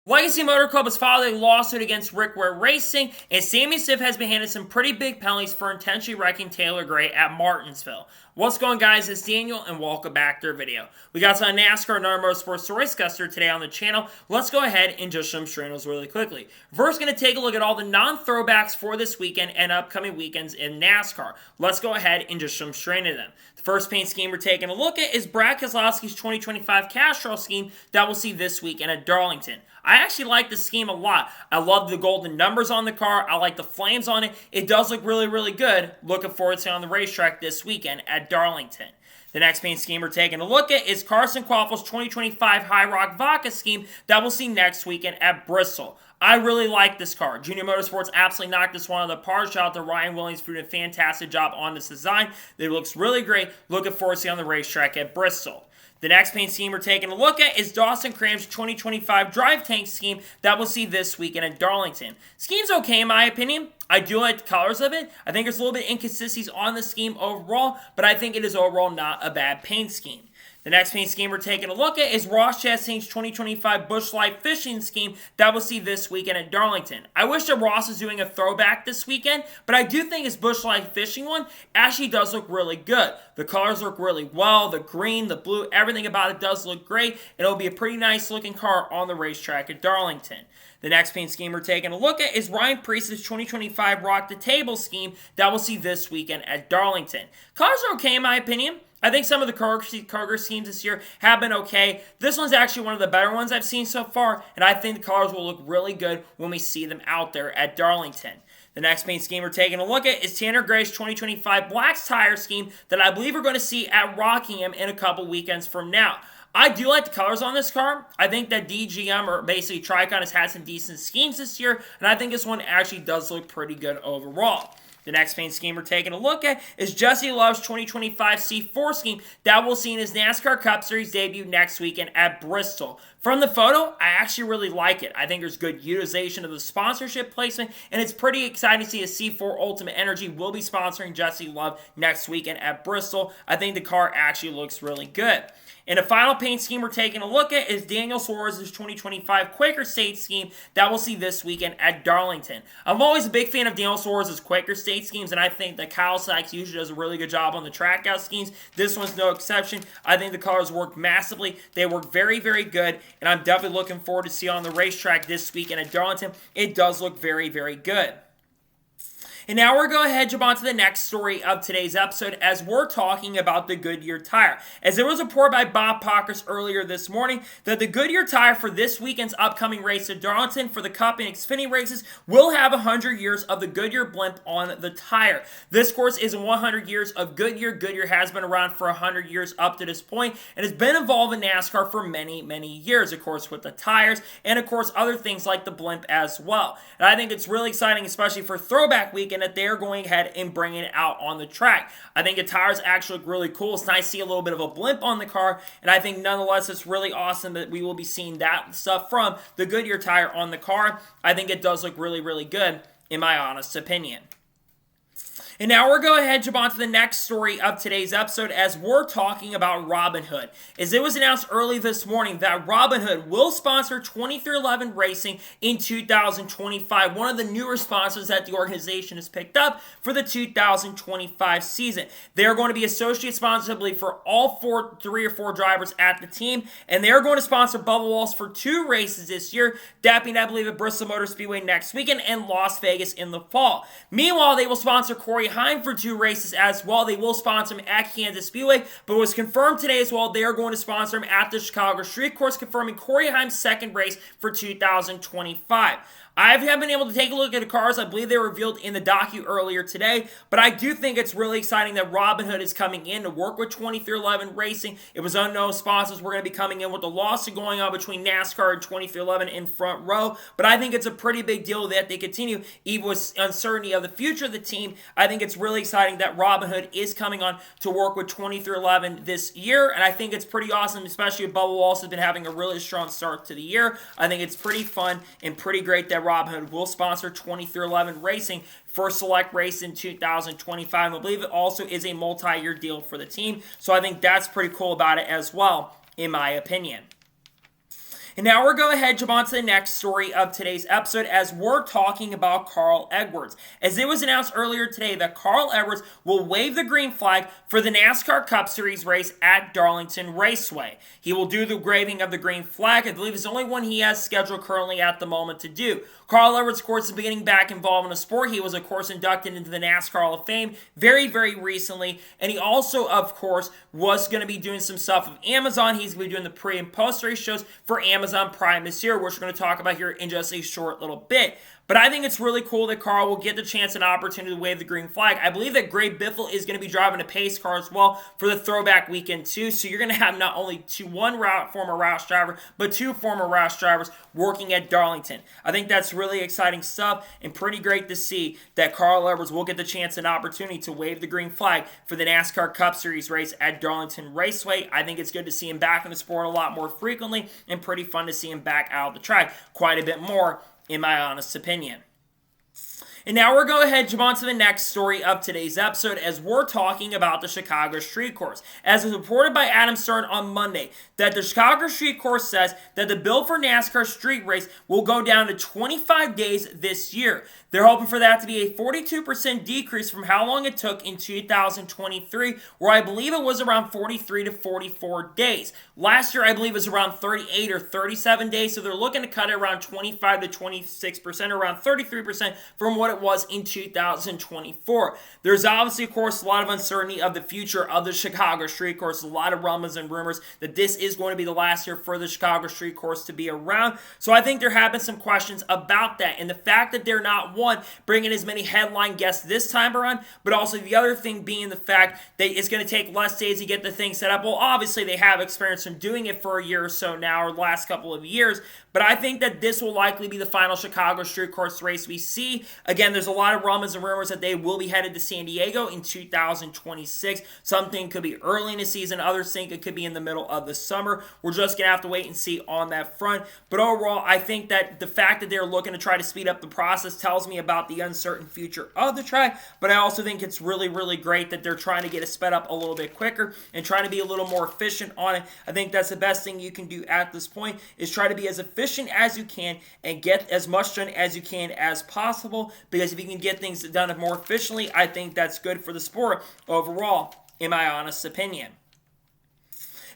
Legacy Motor Club has filed a lawsuit against Rick Ware Racing, and Sammy Smith has been handed some pretty big penalties for intentionally wrecking Taylor Gray at Martinsville. What's going on, guys? It's Daniel, and welcome back to our video. We got some NASCAR and other motorsports to discuss here today on the channel. Let's go ahead and just jump straight those really quickly. First, going to take a look at all the non-throwbacks for this weekend and upcoming weekends in NASCAR. Let's go ahead and just jump straight into them. The first paint scheme we're taking a look at is Brad Keselowski's 2025 cash draw scheme that we'll see this weekend at Darlington. I actually like the scheme a lot. I love the golden numbers on the car. I like the flames on it. It does look really, really good. Looking forward to it on the racetrack this weekend at Darlington. The next paint scheme we're taking a look at is Carson Quaffel's 2025 High Rock Vodka scheme that we'll see next weekend at Bristol. I really like this car. Junior Motorsports absolutely knocked this one out of the park. Shout out to Ryan Williams for doing a fantastic job on this design. It looks really great. Looking forward to seeing on the racetrack at Bristol. The next paint scheme we're taking a look at is Dawson Cram's 2025 Drive Tank scheme that we'll see this weekend at Darlington. Scheme's okay in my opinion. I do like the colors of it. I think there's a little bit of inconsistencies on the scheme overall, but I think it is overall not a bad paint scheme. The next paint scheme we're taking a look at is Ross Chastain's 2025 Busch Light Fishing scheme that we'll see this weekend at Darlington. I wish that Ross was doing a throwback this weekend, but I do think his Busch Light Fishing one actually does look really good. The colors look really well, the green, the blue, everything about it does look great. It'll be a pretty nice looking car on the racetrack at Darlington. The next paint scheme we're taking a look at is Ryan Preece's 2025 Rock the Table scheme that we'll see this weekend at Darlington. Colors are okay in my opinion. I think some of the Kroger schemes this year have been okay. This one's actually one of the better ones I've seen so far, and I think the colors will look really good when we see them out there at Darlington. The next paint scheme we're taking a look at is Tanner Gray's 2025 Blacks Tire scheme that I believe we're going to see at Rockingham in a couple weekends from now. I do like the colors on this car. I think that DGM, or basically Tricon, has had some decent schemes this year, and I think this one actually does look pretty good overall. The next paint scheme we're taking a look at is Jesse Love's 2025 C4 scheme that we'll see in his NASCAR Cup Series debut next weekend at Bristol. From the photo, I actually really like it. I think there's good utilization of the sponsorship placement, and it's pretty exciting to see a C4 Ultimate Energy will be sponsoring Jesse Love next weekend at Bristol. I think the car actually looks really good. And the final paint scheme we're taking a look at is Daniel Suarez's 2025 Quaker State scheme that we'll see this weekend at Darlington. I'm always a big fan of Daniel Suarez's Quaker State schemes, and I think that Kyle Sykes usually does a really good job on the track out schemes. This one's no exception. I think the colors work massively. They work very, very good, and I'm definitely looking forward to see on the racetrack this weekend at Darlington. It does look very, very good. And now we're going to go ahead and jump on to the next story of today's episode as we're talking about the Goodyear tire. As there was a report by Bob Pockers earlier this morning that the Goodyear tire for this weekend's upcoming race at Darlington for the Cup and Xfinity races will have 100 years of the Goodyear blimp on the tire. This course is 100 years of Goodyear. Goodyear has been around for 100 years up to this point and has been involved in NASCAR for many, many years, of course, with the tires and, of course, other things like the blimp as well. And I think it's really exciting, especially for Throwback Week, and that they're going ahead and bringing it out on the track. I think the tires actually look really cool. It's nice to see a little bit of a blimp on the car, and I think nonetheless it's really awesome that we will be seeing that stuff from the Goodyear tire on the car. I think it does look really, really good in my honest opinion. And now we're going to go ahead and jump on to the next story of today's episode as we're talking about Robinhood. As it was announced early this morning that Robinhood will sponsor 23XI Racing in 2025, one of the newer sponsors that the organization has picked up for the 2025 season. They're going to be associate sponsors, I believe, for all three or four drivers at the team, and they're going to sponsor Bubba Wallace for 2 races this year, that being, I believe, at Bristol Motor Speedway next weekend and Las Vegas in the fall. Meanwhile, they will sponsor Corey Heim for 2 races as well. They will sponsor him at Kansas Speedway, but it was confirmed today as well they are going to sponsor him at the Chicago Street Course, confirming Corey Heim's second race for 2025. I haven't been able to take a look at the cars. I believe they were revealed in the docu earlier today, but I do think it's really exciting that Robinhood is coming in to work with 23XI Racing. It was unknown sponsors were going to be coming in with the lawsuit going on between NASCAR and 23XI in front row, but I think it's a pretty big deal that they continue, even with uncertainty of the future of the team. I think it's really exciting that Robinhood is coming on to work with 23XI this year, and I think it's pretty awesome, especially if Bubba Wallace has been having a really strong start to the year. I think it's pretty fun and pretty great that Robinhood will sponsor 23XI Racing for select race in 2025. I believe it also is a multi-year deal for the team, so I think that's pretty cool about it as well, in my opinion. And now we're going to jump on to the next story of today's episode as we're talking about Carl Edwards. As it was announced earlier today that Carl Edwards will wave the green flag for the NASCAR Cup Series race at Darlington Raceway. He will do the waving of the green flag. I believe it's the only one he has scheduled currently at the moment to do. Carl Edwards, of course, is getting back involved in the sport. He was, of course, inducted into the NASCAR Hall of Fame very, very recently. And he also, of course, was going to be doing some stuff with Amazon. He's going to be doing the pre- and post-race shows for Amazon Prime this year, which we're going to talk about here in just a short little bit. But I think it's really cool that Carl will get the chance and opportunity to wave the green flag. I believe that Gray Biffle is going to be driving a pace car as well for the throwback weekend too. So you're going to have not only one former Roush driver, but two former Roush drivers working at Darlington. I think that's really exciting stuff and pretty great to see that Carl Edwards will get the chance and opportunity to wave the green flag for the NASCAR Cup Series race at Darlington Raceway. I think it's good to see him back in the sport a lot more frequently and pretty fun to see him back out of the track quite a bit more, in my honest opinion. And now we're going to jump on to the next story of today's episode as we're talking about the Chicago Street Course. As was reported by Adam Stern on Monday, that the Chicago Street Course says that the bill for NASCAR street race will go down to 25 days this year. They're hoping for that to be a 42% decrease from how long it took in 2023, where I believe it was around 43 to 44 days. Last year, I believe it was around 38 or 37 days, so they're looking to cut it around 25 to 26%, or around 33% from what it was in 2024. There's obviously, of course, a lot of uncertainty of the future of the Chicago Street Course. A lot of rumors and rumors that this is going to be the last year for the Chicago Street Course to be around. So I think there have been some questions about that, and the fact that they're not bringing as many headline guests this time around, but also the other thing being the fact that it's going to take less days to get the thing set up. Well, obviously they have experience from doing it for a year or so now, or the last couple of years, but I think that this will likely be the final Chicago Street Course race we see. Again, there's a lot of rumors and rumors that they will be headed to San Diego in 2026. Something could be early in the season, others think it could be in the middle of the summer. We're just going to have to wait and see on that front. But overall, I think that the fact that they're looking to try to speed up the process tells me about the uncertain future of the track, but I also think it's really, really great that they're trying to get it sped up a little bit quicker and trying to be a little more efficient on it. I think that's the best thing you can do at this point, is try to be as efficient as you can and get as much done as you can as possible, because if you can get things done more efficiently, I think that's good for the sport overall, in my honest opinion.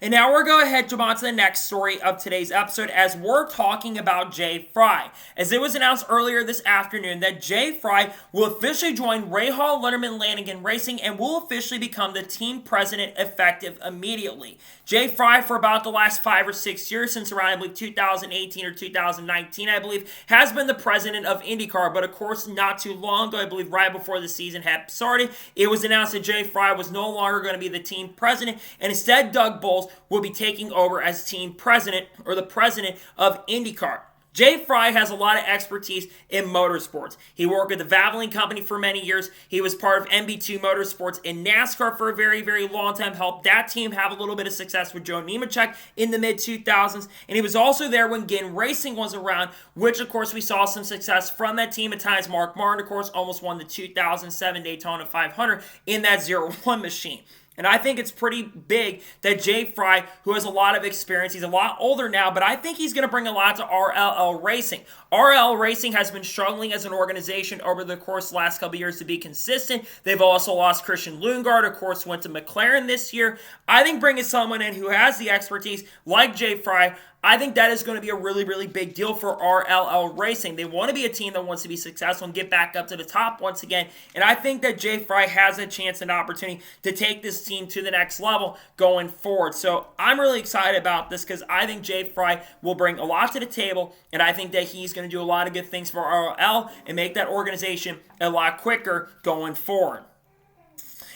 And now we're going to jump on to the next story of today's episode as we're talking about Jay Frye. As it was announced earlier this afternoon that Jay Frye will officially join Rahal Letterman Lanigan Racing and will officially become the team president effective immediately. Jay Frye, for about the last 5 or 6 years, since around, I believe, 2018 or 2019, I believe, has been the president of IndyCar. But of course, not too long ago, I believe right before the season had started, it was announced that Jay Frye was no longer going to be the team president, and instead Doug Bowles will be taking over as team president, or the president of IndyCar. Jay Frye has a lot of expertise in motorsports. He worked with the Valvoline Company for many years. He was part of MB2 Motorsports in NASCAR for a very, very long time. Helped that team have a little bit of success with Joe Nemechek in the mid-2000s. And he was also there when Ginn Racing was around, which, of course, we saw some success from that team at times. Mark Martin, of course, almost won the 2007 Daytona 500 in that 0-1 machine. And I think it's pretty big that Jay Frye, who has a lot of experience, he's a lot older now, but I think he's going to bring a lot to RLL Racing. RLL Racing has been struggling as an organization over the course of the last couple of years to be consistent. They've also lost Christian Lundgaard, of course, went to McLaren this year. I think bringing someone in who has the expertise like Jay Frye, I think that is going to be a really, really big deal for RLL Racing. They want to be a team that wants to be successful and get back up to the top once again. And I think that Jay Frye has a chance and opportunity to take this team to the next level going forward. So I'm really excited about this because I think Jay Frye will bring a lot to the table. And I think that he's going to do a lot of good things for RLL and make that organization a lot quicker going forward.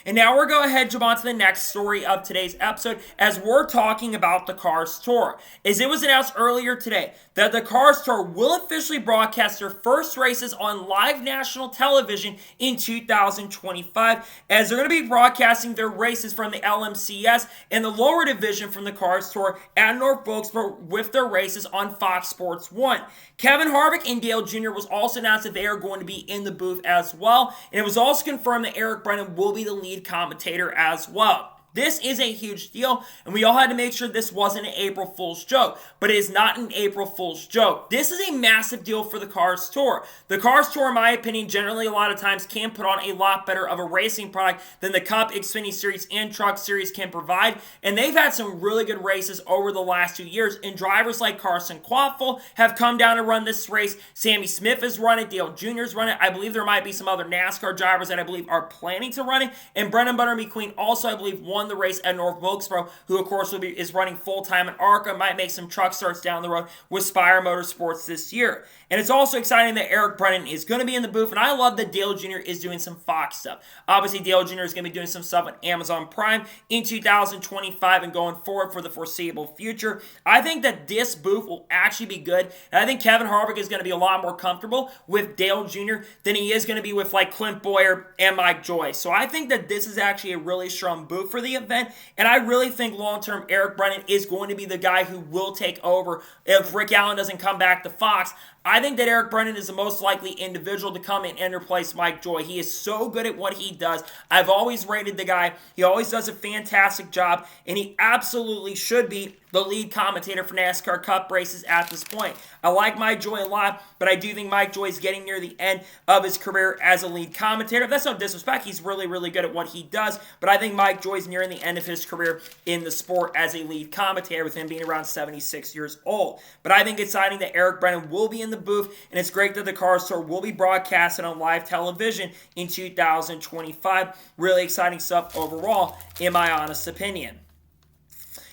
And now we're going to jump on to the next story of today's episode as we're talking about the Cars Tour. As it was announced earlier today that the Cars Tour will officially broadcast their first races on live national television in 2025, as they're going to be broadcasting their races from the LMCS and the lower division from the Cars Tour at North Wilkesboro with their races on Fox Sports 1. Kevin Harvick and Dale Jr. was also announced that they are going to be in the booth as well, and it was also confirmed that Eric Brennan will be the lead commentator as well. This is a huge deal, and we all had to make sure this wasn't an April Fool's joke, but it is not an April Fool's joke. This is a massive deal for the Cars Tour. The Cars Tour, in my opinion, generally a lot of times can put on a lot better of a racing product than the Cup, Xfinity Series, and Truck Series can provide, and they've had some really good races over the last 2 years, and drivers like Carson Quaffle have come down and run this race. Sammy Smith has run it, Dale Jr.'s run it. I believe there might be some other NASCAR drivers that I believe are planning to run it, and Brendan Butter McQueen also, I believe, won the race at North Wilkesboro, who of course is running full-time in ARCA, might make some truck starts down the road with Spire Motorsports this year. And it's also exciting that Eric Brennan is going to be in the booth, and I love that Dale Jr. is doing some Fox stuff. Obviously, Dale Jr. is going to be doing some stuff on Amazon Prime in 2025 and going forward for the foreseeable future. I think that this booth will actually be good, and I think Kevin Harvick is going to be a lot more comfortable with Dale Jr. than he is going to be with like Clint Boyer and Mike Joy. So I think that this is actually a really strong booth for the event, and I really think long-term Eric Brennan is going to be the guy who will take over if Rick Allen doesn't come back to Fox. I think that Eric Brennan is the most likely individual to come in and replace Mike Joy. He is so good at what he does. I've always rated the guy. He always does a fantastic job, and he absolutely should be the lead commentator for NASCAR Cup races at this point. I like Mike Joy a lot, but I do think Mike Joy is getting near the end of his career as a lead commentator. That's no disrespect. He's really, really good at what he does, but I think Mike Joy is nearing the end of his career in the sport as a lead commentator, with him being around 76 years old. But I think it's exciting that Eric Brennan will be in the booth, and it's great that the Cars Tour will be broadcasted on live television in 2025. Really exciting stuff overall, in my honest opinion.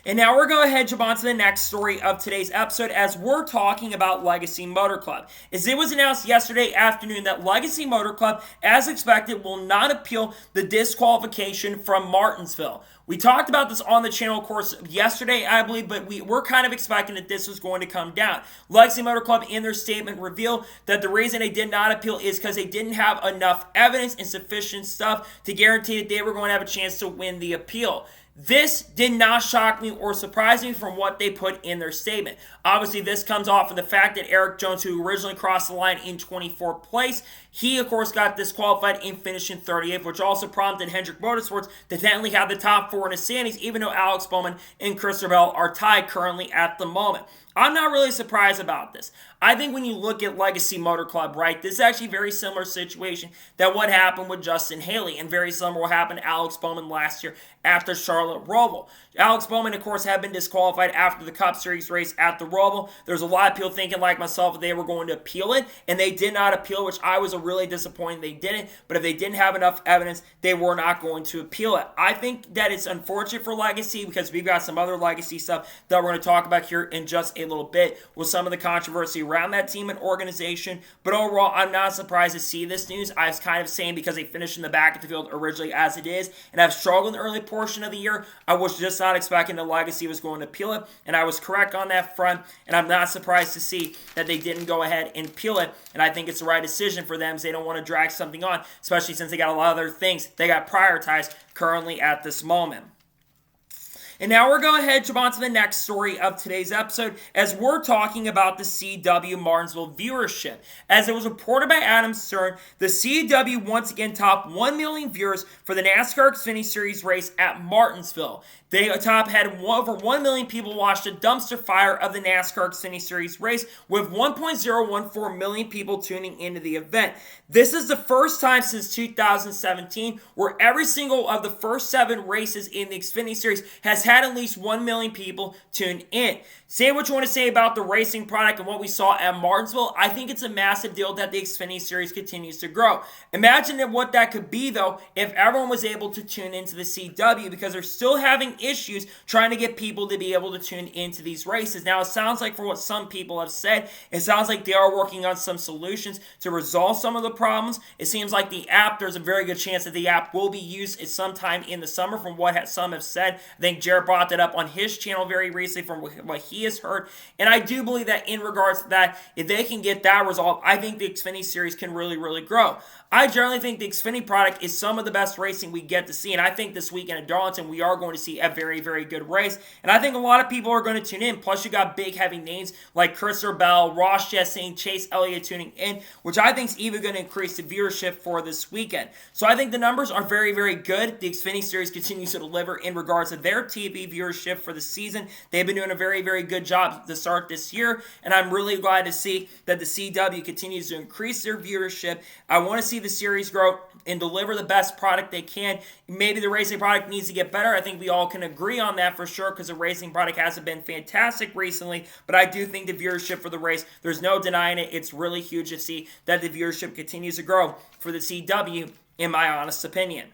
And now we're going to head on to the next story of today's episode, as we're talking about Legacy Motor Club. As it was announced yesterday afternoon that Legacy Motor Club, as expected, will not appeal the disqualification from Martinsville. We talked about this on the channel, of course, yesterday, I believe, but we're kind of expecting that this was going to come down. Legacy Motor Club, in their statement, revealed that the reason they did not appeal is because they didn't have enough evidence and sufficient stuff to guarantee that they were going to have a chance to win the appeal. This did not shock me or surprise me from what they put in their statement. Obviously, this comes off of the fact that Eric Jones, who originally crossed the line in 24th place, he, of course, got disqualified in finishing 38th, which also prompted Hendrick Motorsports to technically have the top four in the standings, even though Alex Bowman and Christopher Bell are tied currently at the moment. I'm not really surprised about this. I think when you look at Legacy Motor Club, right, this is actually a very similar situation that what happened with Justin Haley, and very similar what happened to Alex Bowman last year after Charlotte Roval. Alex Bowman, of course, had been disqualified after the Cup Series race at the Roval. There's a lot of people thinking, like myself, that they were going to appeal it, and they did not appeal, which I was really disappointed they didn't. But if they didn't have enough evidence, they were not going to appeal it. I think that it's unfortunate for Legacy, because we've got some other Legacy stuff that we're going to talk about here in just a little bit with some of the controversy around that team and organization. But overall, I'm not surprised to see this news. I was kind of saying, because they finished in the back of the field originally as it is, and I've struggled in the early portion of the year, I was just not expecting the Legacy was going to appeal it, and I was correct on that front, and I'm not surprised to see that they didn't go ahead and appeal it, and I think it's the right decision for them, because they don't want to drag something on, especially since they got a lot of other things they got prioritized currently at this moment. And now we're going to head on to the next story of today's episode, as we're talking about the CW Martinsville viewership. As it was reported by Adam Stern, the CW once again topped 1 million viewers for the NASCAR Xfinity Series race at Martinsville. They had over 1 million people watch the dumpster fire of the NASCAR Xfinity Series race, with 1.014 million people tuning into the event. This is the first time since 2017 where every single of the first 7 races in the Xfinity Series has had at least 1 million people tune in. Say what you want to say about the racing product and what we saw at Martinsville. I think it's a massive deal that the Xfinity Series continues to grow. Imagine what that could be, though, if everyone was able to tune into the CW, because they're still having issues trying to get people to be able to tune into these races. Now, it sounds like, for what some people have said, it sounds like they are working on some solutions to resolve some of the problems. It seems like the app, there's a very good chance that the app will be used at sometime in the summer, from what some have said. I think Jared brought that up on his channel very recently from what he he is hurt. And I do believe that in regards to that, if they can get that resolved, I think the Xfinity Series can really, really grow. I generally think the Xfinity product is some of the best racing we get to see, and I think this weekend at Darlington we are going to see a very, very good race, and I think a lot of people are going to tune in. Plus, you got big, heavy names like Christopher Bell, Ross Chastain, Chase Elliott tuning in, which I think is even going to increase the viewership for this weekend. So I think the numbers are very, very good. The Xfinity Series continues to deliver in regards to their TV viewership for the season. They've been doing a very, very good job to start this year, and I'm really glad to see that the CW continues to increase their viewership. I want to see the series grow and deliver the best product they can. Maybe the racing product needs to get better. I think we all can agree on that for sure, because the racing product hasn't been fantastic recently, but I do think the viewership for the race, there's no denying it. It's really huge to see that the viewership continues to grow for the CW, in my honest opinion.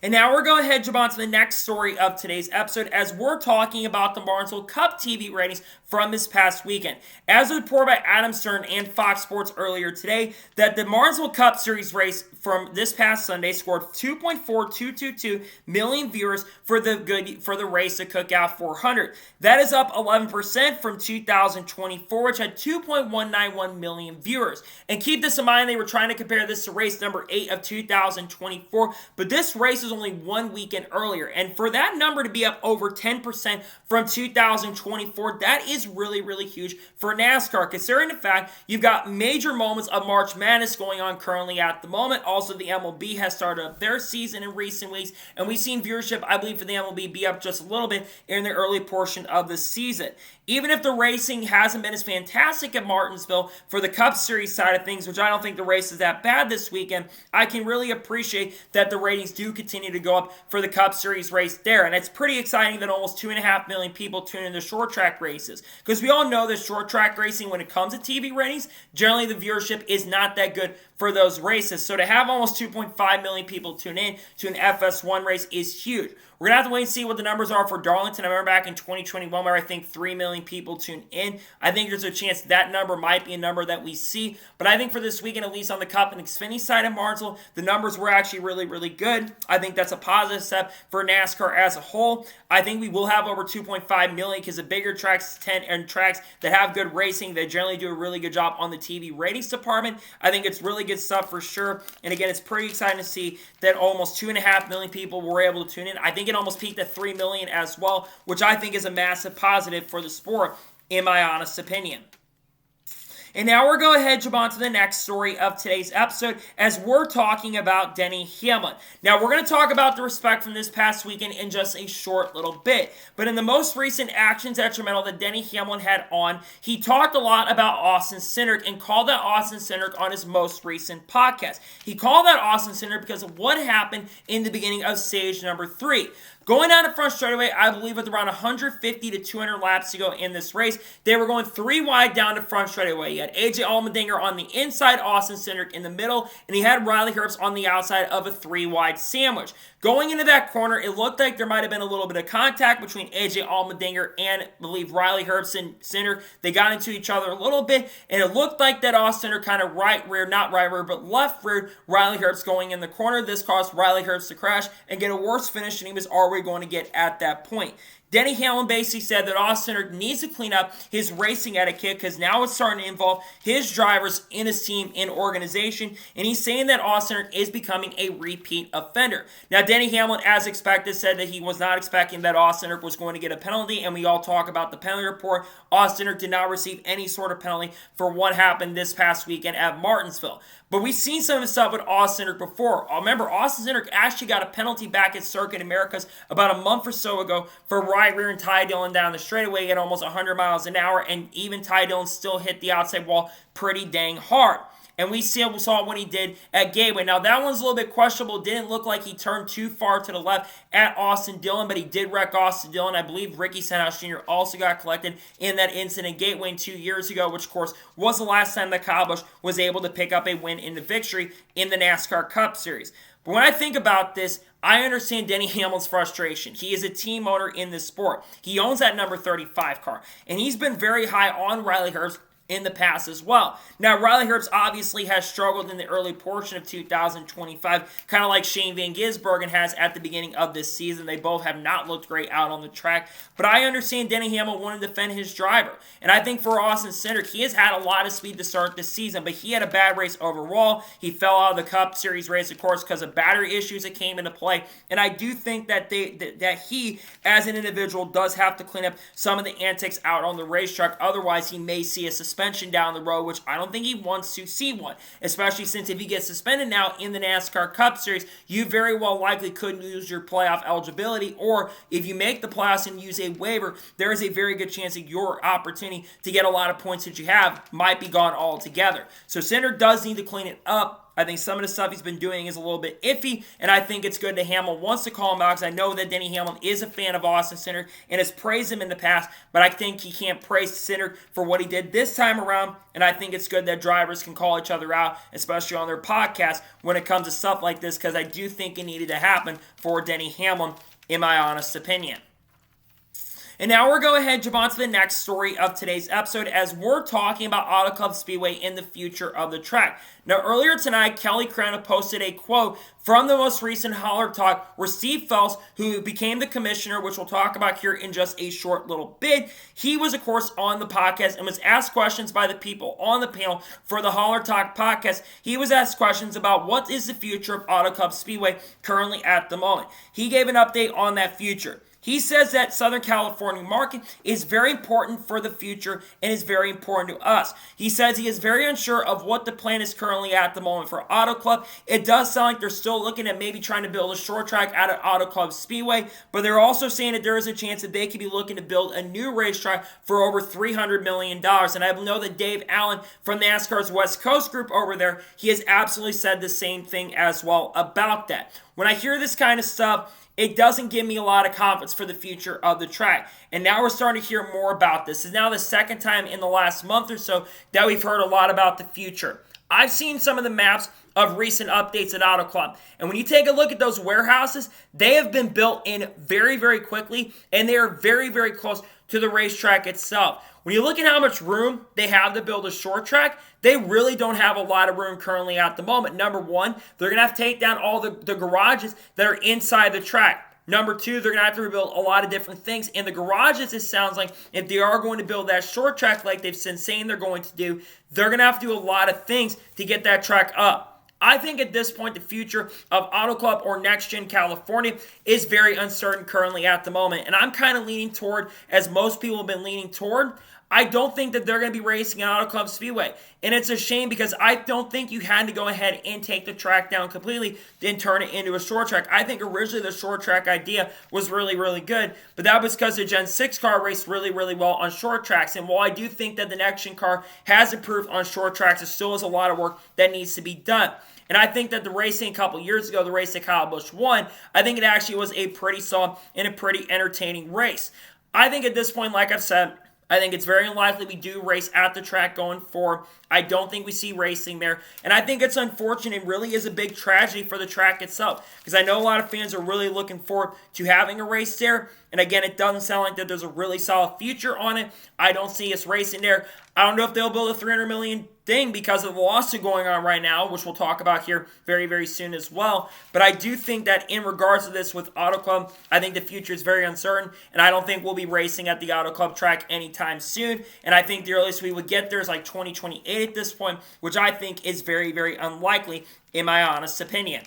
And now we're going to head jump on to the next story of today's episode, as we're talking about the Martinsville Cup TV ratings from this past weekend. As reported by Adam Stern and Fox Sports earlier today, that the Martinsville Cup Series race from this past Sunday scored 2.4222 million viewers for the race to Cookout 400. That is up 11% from 2024, which had 2.191 million viewers. And keep this in mind, they were trying to compare this to race number 8 of 2024, but this race is only 1 weekend earlier. And for that number to be up over 10% from 2024, that is really, really huge for NASCAR, considering the fact you've got major moments of March Madness going on currently at the moment. Also, the MLB has started up their season in recent weeks, and we've seen viewership, I believe, for the MLB be up just a little bit in the early portion of the season. Even if the racing hasn't been as fantastic at Martinsville for the Cup Series side of things, which I don't think the race is that bad this weekend, I can really appreciate that the ratings do continue to go up for the Cup Series race there. And it's pretty exciting that almost 2.5 million people tune into short track races. Because we all know that short track racing, when it comes to TV ratings, generally the viewership is not that good for those races. So to have almost 2.5 million people tune in to an FS1 race is huge. We're going to have to wait and see what the numbers are for Darlington. I remember back in 2021 where I think 3 million people tuned in. I think there's a chance that number might be a number that we see. But I think for this weekend, at least on the Cup and Xfinity side of Martinsville, the numbers were actually really, really good. I think that's a positive step for NASCAR as a whole. I think we will have over 2.5 million because the bigger tracks and tracks that have good racing, they generally do a really good job on the TV ratings department. I think it's really good stuff for sure. And again, it's pretty exciting to see that almost 2.5 million people were able to tune in. I think it almost peaked at 3 million as well, which I think is a massive positive for the sport, in my honest opinion. And now we're going to head jump on to the next story of today's episode, as we're talking about Denny Hamlin. Now, we're going to talk about the respect from this past weekend in just a short little bit. But in the most recent Actions Detrimental that Denny Hamlin had on, he talked a lot about Austin Cindric and called out Austin Cindric on his most recent podcast. He called out Austin Cindric because of what happened in the beginning of stage number 3. Going down the front straightaway, I believe with around 150 to 200 laps to go in this race, they were going 3 wide down the front straightaway. You had AJ Allmendinger on the inside, Austin Cindric in the middle, and he had Riley Herbst on the outside of a 3 wide sandwich. Going into that corner, it looked like there might have been a little bit of contact between AJ Allmendinger and, I believe, Riley Herbst and Cindric. They got into each other a little bit, and it looked like that Austin Cindric kind of not right rear, but left rear Riley Herbst going in the corner. This caused Riley Herbst to crash and get a worse finish than he was already going to get at that point. Denny Hamlin basically said that Austin Cindric needs to clean up his racing etiquette because now it's starting to involve his drivers in his team and organization, and he's saying that Austin Cindric is becoming a repeat offender. Now, Denny Hamlin, as expected, said that he was not expecting that Austin Cindric was going to get a penalty, and we all talk about the penalty report. Austin Cindric did not receive any sort of penalty for what happened this past weekend at Martinsville. But we've seen some of the stuff with Austin Cindric before. Remember, Austin Cindric actually got a penalty back at Circuit Americas about a month or so ago for right rear and Ty Dillon down the straightaway at almost 100 miles an hour, and even Ty Dillon still hit the outside wall pretty dang hard. And we saw what he did at Gateway. Now, that one's a little bit questionable. It didn't look like he turned too far to the left at Austin Dillon, but he did wreck Austin Dillon. I believe Ricky Stenhouse Jr. also got collected in that incident Gateway 2 years ago, which, of course, was the last time that Kyle Busch was able to pick up a win in the victory in the NASCAR Cup Series. But when I think about this, I understand Denny Hamlin's frustration. He is a team owner in this sport. He owns that number 35 car, and he's been very high on Riley Herbst in the past as well. Now, Riley Herbst obviously has struggled in the early portion of 2025, kind of like Shane Van Gisbergen has at the beginning of this season. They both have not looked great out on the track, but I understand Denny Hamlin wanted to defend his driver, and I think for Austin Cindric, he has had a lot of speed to start this season, but he had a bad race overall. He fell out of the Cup Series race, of course, because of battery issues that came into play, and I do think that that he, as an individual, does have to clean up some of the antics out on the racetrack. Otherwise, he may see a suspension down the road, which I don't think he wants to see one, especially since if he gets suspended now in the NASCAR Cup Series, you very well likely could lose your playoff eligibility, or if you make the playoffs and use a waiver, there is a very good chance that your opportunity to get a lot of points that you have might be gone altogether. So Cindric does need to clean it up. I think some of the stuff he's been doing is a little bit iffy, and I think it's good that Hamlin wants to call him out, because I know that Denny Hamlin is a fan of Austin Cindric and has praised him in the past, but I think he can't praise Cindric for what he did this time around, and I think it's good that drivers can call each other out, especially on their podcast, when it comes to stuff like this, because I do think it needed to happen for Denny Hamlin, in my honest opinion. And now we're going to jump on to the next story of today's episode, as we're talking about Auto Club Speedway in the future of the track. Now, earlier tonight, Kelly Crana posted a quote from the most recent Holler Talk where Steve Phelps, who became the commissioner, which we'll talk about here in just a short little bit, he was, of course, on the podcast and was asked questions by the people on the panel for the Holler Talk podcast. He was asked questions about what is the future of Auto Club Speedway currently at the moment. He gave an update on that future. He says that Southern California market is very important for the future and is very important to us. He says he is very unsure of what the plan is currently at the moment for Auto Club. It does sound like they're still looking at maybe trying to build a short track out at Auto Club Speedway, but they're also saying that there is a chance that they could be looking to build a new racetrack for over $300 million. And I know that Dave Allen from NASCAR's West Coast group over there, he has absolutely said the same thing as well about that. When I hear this kind of stuff, it doesn't give me a lot of confidence for the future of the track. And now we're starting to hear more about this. This is now the second time in the last month or so that we've heard a lot about the future. I've seen some of the maps of recent updates at Auto Club. And when you take a look at those warehouses, they have been built in very, very quickly, and they are very, very close to the racetrack itself. When you look at how much room they have to build a short track, they really don't have a lot of room currently at the moment. Number one, they're going to have to take down all the garages that are inside the track. Number two, they're going to have to rebuild a lot of different things. In the garages, it sounds like if they are going to build that short track like they've been saying they're going to do, they're going to have to do a lot of things to get that track up. I think at this point, the future of Auto Club or Next Gen California is very uncertain currently at the moment. And I'm kind of leaning toward, as most people have been leaning toward, I don't think that they're going to be racing at Auto Club Speedway. And it's a shame, because I don't think you had to go ahead and take the track down completely and turn it into a short track. I think originally the short track idea was really, really good, but that was because the Gen 6 car raced really, really well on short tracks. And while I do think that the Next Gen car has improved on short tracks, there still is a lot of work that needs to be done. And I think that the racing a couple years ago, the race that Kyle Busch won, I think it actually was a pretty solid and a pretty entertaining race. I think at this point, like I've said, I think it's very unlikely we do race at the track going forward. I don't think we see racing there. And I think it's unfortunate. It really is a big tragedy for the track itself, because I know a lot of fans are really looking forward to having a race there. And again, it doesn't sound like that there's a really solid future on it. I don't see us racing there. I don't know if they'll build a $300 million thing because of the lawsuit going on right now, which we'll talk about here very, very soon as well. But I do think that in regards to this with Auto Club, I think the future is very uncertain, and I don't think we'll be racing at the Auto Club track anytime soon. And I think the earliest we would get there is like 2028 at this point, which I think is very, very unlikely in my honest opinion.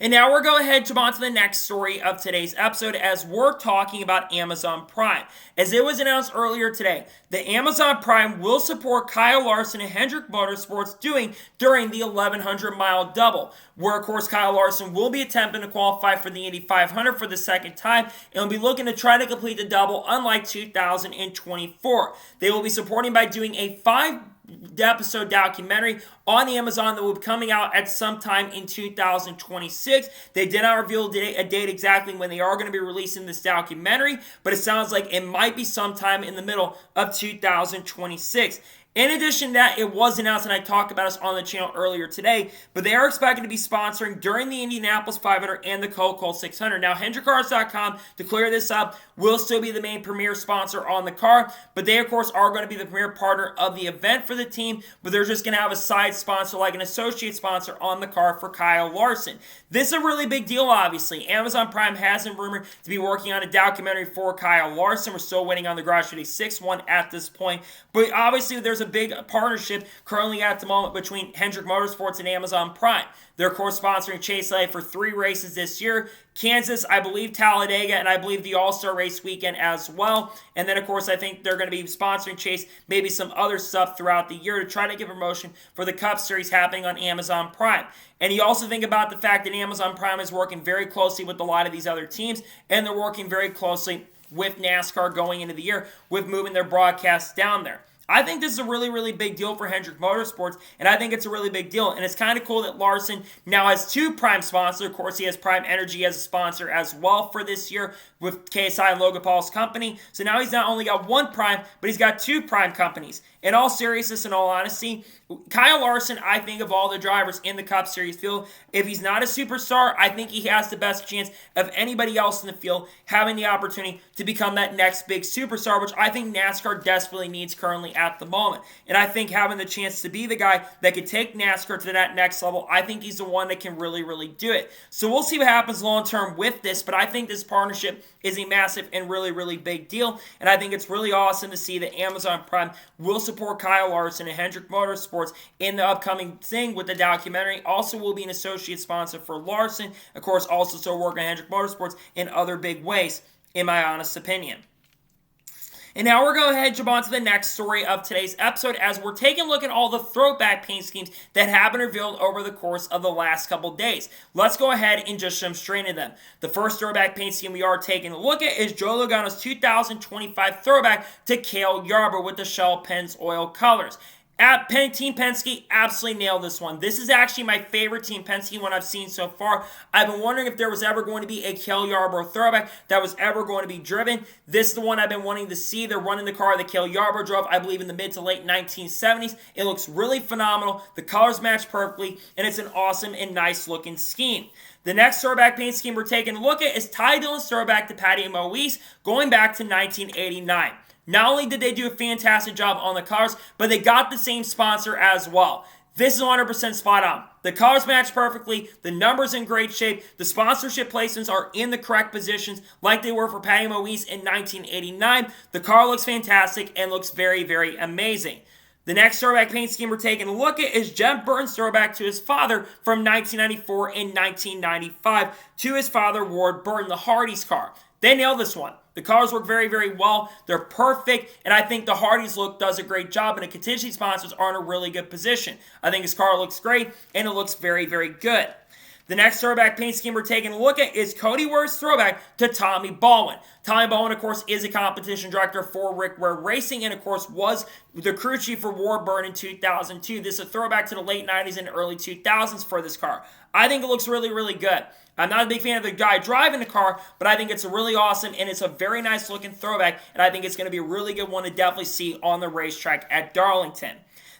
And now we're going to jump on to the next story of today's episode, as we're talking about Amazon Prime. As it was announced earlier today, the Amazon Prime will support Kyle Larson and Hendrick Motorsports during the 1100-mile double, where, of course, Kyle Larson will be attempting to qualify for the Indy 500 for the second time and will be looking to try to complete the double, unlike 2024. They will be supporting by doing a 5-episode documentary on Amazon that will be coming out at some time in 2026. They did not reveal a date exactly when they are going to be releasing this documentary, but it sounds like it might be sometime in the middle of 2026. In addition to that, it was announced, and I talked about this on the channel earlier today, but they are expected to be sponsoring during the Indianapolis 500 and the Coca-Cola 600. Now, HendrickCars.com, to clear this up, will still be the main premier sponsor on the car, but they, of course, are going to be the premier partner of the event for the team, but they're just going to have a side sponsor, like an associate sponsor on the car for Kyle Larson. This is a really big deal, obviously. Amazon Prime has been rumored to be working on a documentary for Kyle Larson. We're still waiting on the Garage 56 one at this point, but obviously there's a big partnership currently at the moment between Hendrick Motorsports and Amazon Prime. They're, of course, sponsoring Chase Elliott for 3 races this year. Kansas, I believe Talladega, and I believe the All-Star Race weekend as well. And then, of course, I think they're going to be sponsoring Chase, maybe some other stuff throughout the year to try to get promotion for the Cup Series happening on Amazon Prime. And you also think about the fact that Amazon Prime is working very closely with a lot of these other teams, and they're working very closely with NASCAR going into the year with moving their broadcasts down there. I think this is a really, really big deal for Hendrick Motorsports, and I think it's a really big deal. And it's kind of cool that Larson now has 2 Prime sponsors. Of course, he has Prime Energy as a sponsor as well for this year with KSI and Logan Paul's company. So now he's not only got 1 Prime, but he's got 2 Prime companies. In all seriousness and all honesty, Kyle Larson, I think of all the drivers in the Cup Series field, if he's not a superstar, I think he has the best chance of anybody else in the field having the opportunity to become that next big superstar, which I think NASCAR desperately needs currently at the moment. And I think having the chance to be the guy that could take NASCAR to that next level, I think he's the one that can really, really do it. So we'll see what happens long term with this, but I think this partnership is a massive and really, really big deal. And I think it's really awesome to see that Amazon Prime will support Kyle Larson and Hendrick Motorsports in the upcoming thing with the documentary. Also will be an associate sponsor for Larson. Of course, also still working on Hendrick Motorsports in other big ways, in my honest opinion. And now we're going to head jump on to the next story of today's episode as we're taking a look at all the throwback paint schemes that have been revealed over the course of the last couple days. Let's go ahead and just jump straight into them. The first throwback paint scheme we are taking a look at is Joe Logano's 2025 throwback to Cale Yarborough with the Shell Pennzoil colors. Team Penske absolutely nailed this one. This is actually my favorite Team Penske one I've seen so far. I've been wondering if there was ever going to be a Cale Yarborough throwback that was ever going to be driven. This is the one I've been wanting to see. They're running the car that Cale Yarborough drove, I believe, in the mid to late 1970s. It looks really phenomenal. The colors match perfectly, and it's an awesome and nice looking scheme. The next throwback paint scheme we're taking a look at is Ty Dillon's throwback to Patty Moise going back to 1989. Not only did they do a fantastic job on the cars, but they got the same sponsor as well. This is 100% spot on. The colors match perfectly, the numbers in great shape, the sponsorship placements are in the correct positions like they were for Patty Moise in 1989. The car looks fantastic and looks very, very amazing. The next throwback paint scheme we're taking a look at is Jeff Burton's throwback to his father from 1994 and 1995 to his father, Ward Burton, the Hardee's car. They nailed this one. The cars work very, very well. They're perfect, and I think the Hardee's look does a great job, and the contingency sponsors are in a really good position. I think his car looks great, and it looks very, very good. The next throwback paint scheme we're taking a look at is Cody Ware's throwback to Tommy Baldwin. Tommy Baldwin, of course, is a competition director for Rick Ware Racing and, of course, was the crew chief for Ward Burton in 2002. This is a throwback to the late 90s and early 2000s for this car. I think it looks really, really good. I'm not a big fan of the guy driving the car, but I think it's a really awesome and it's a very nice looking throwback, and I think it's going to be a really good one to definitely see on the racetrack at Darlington.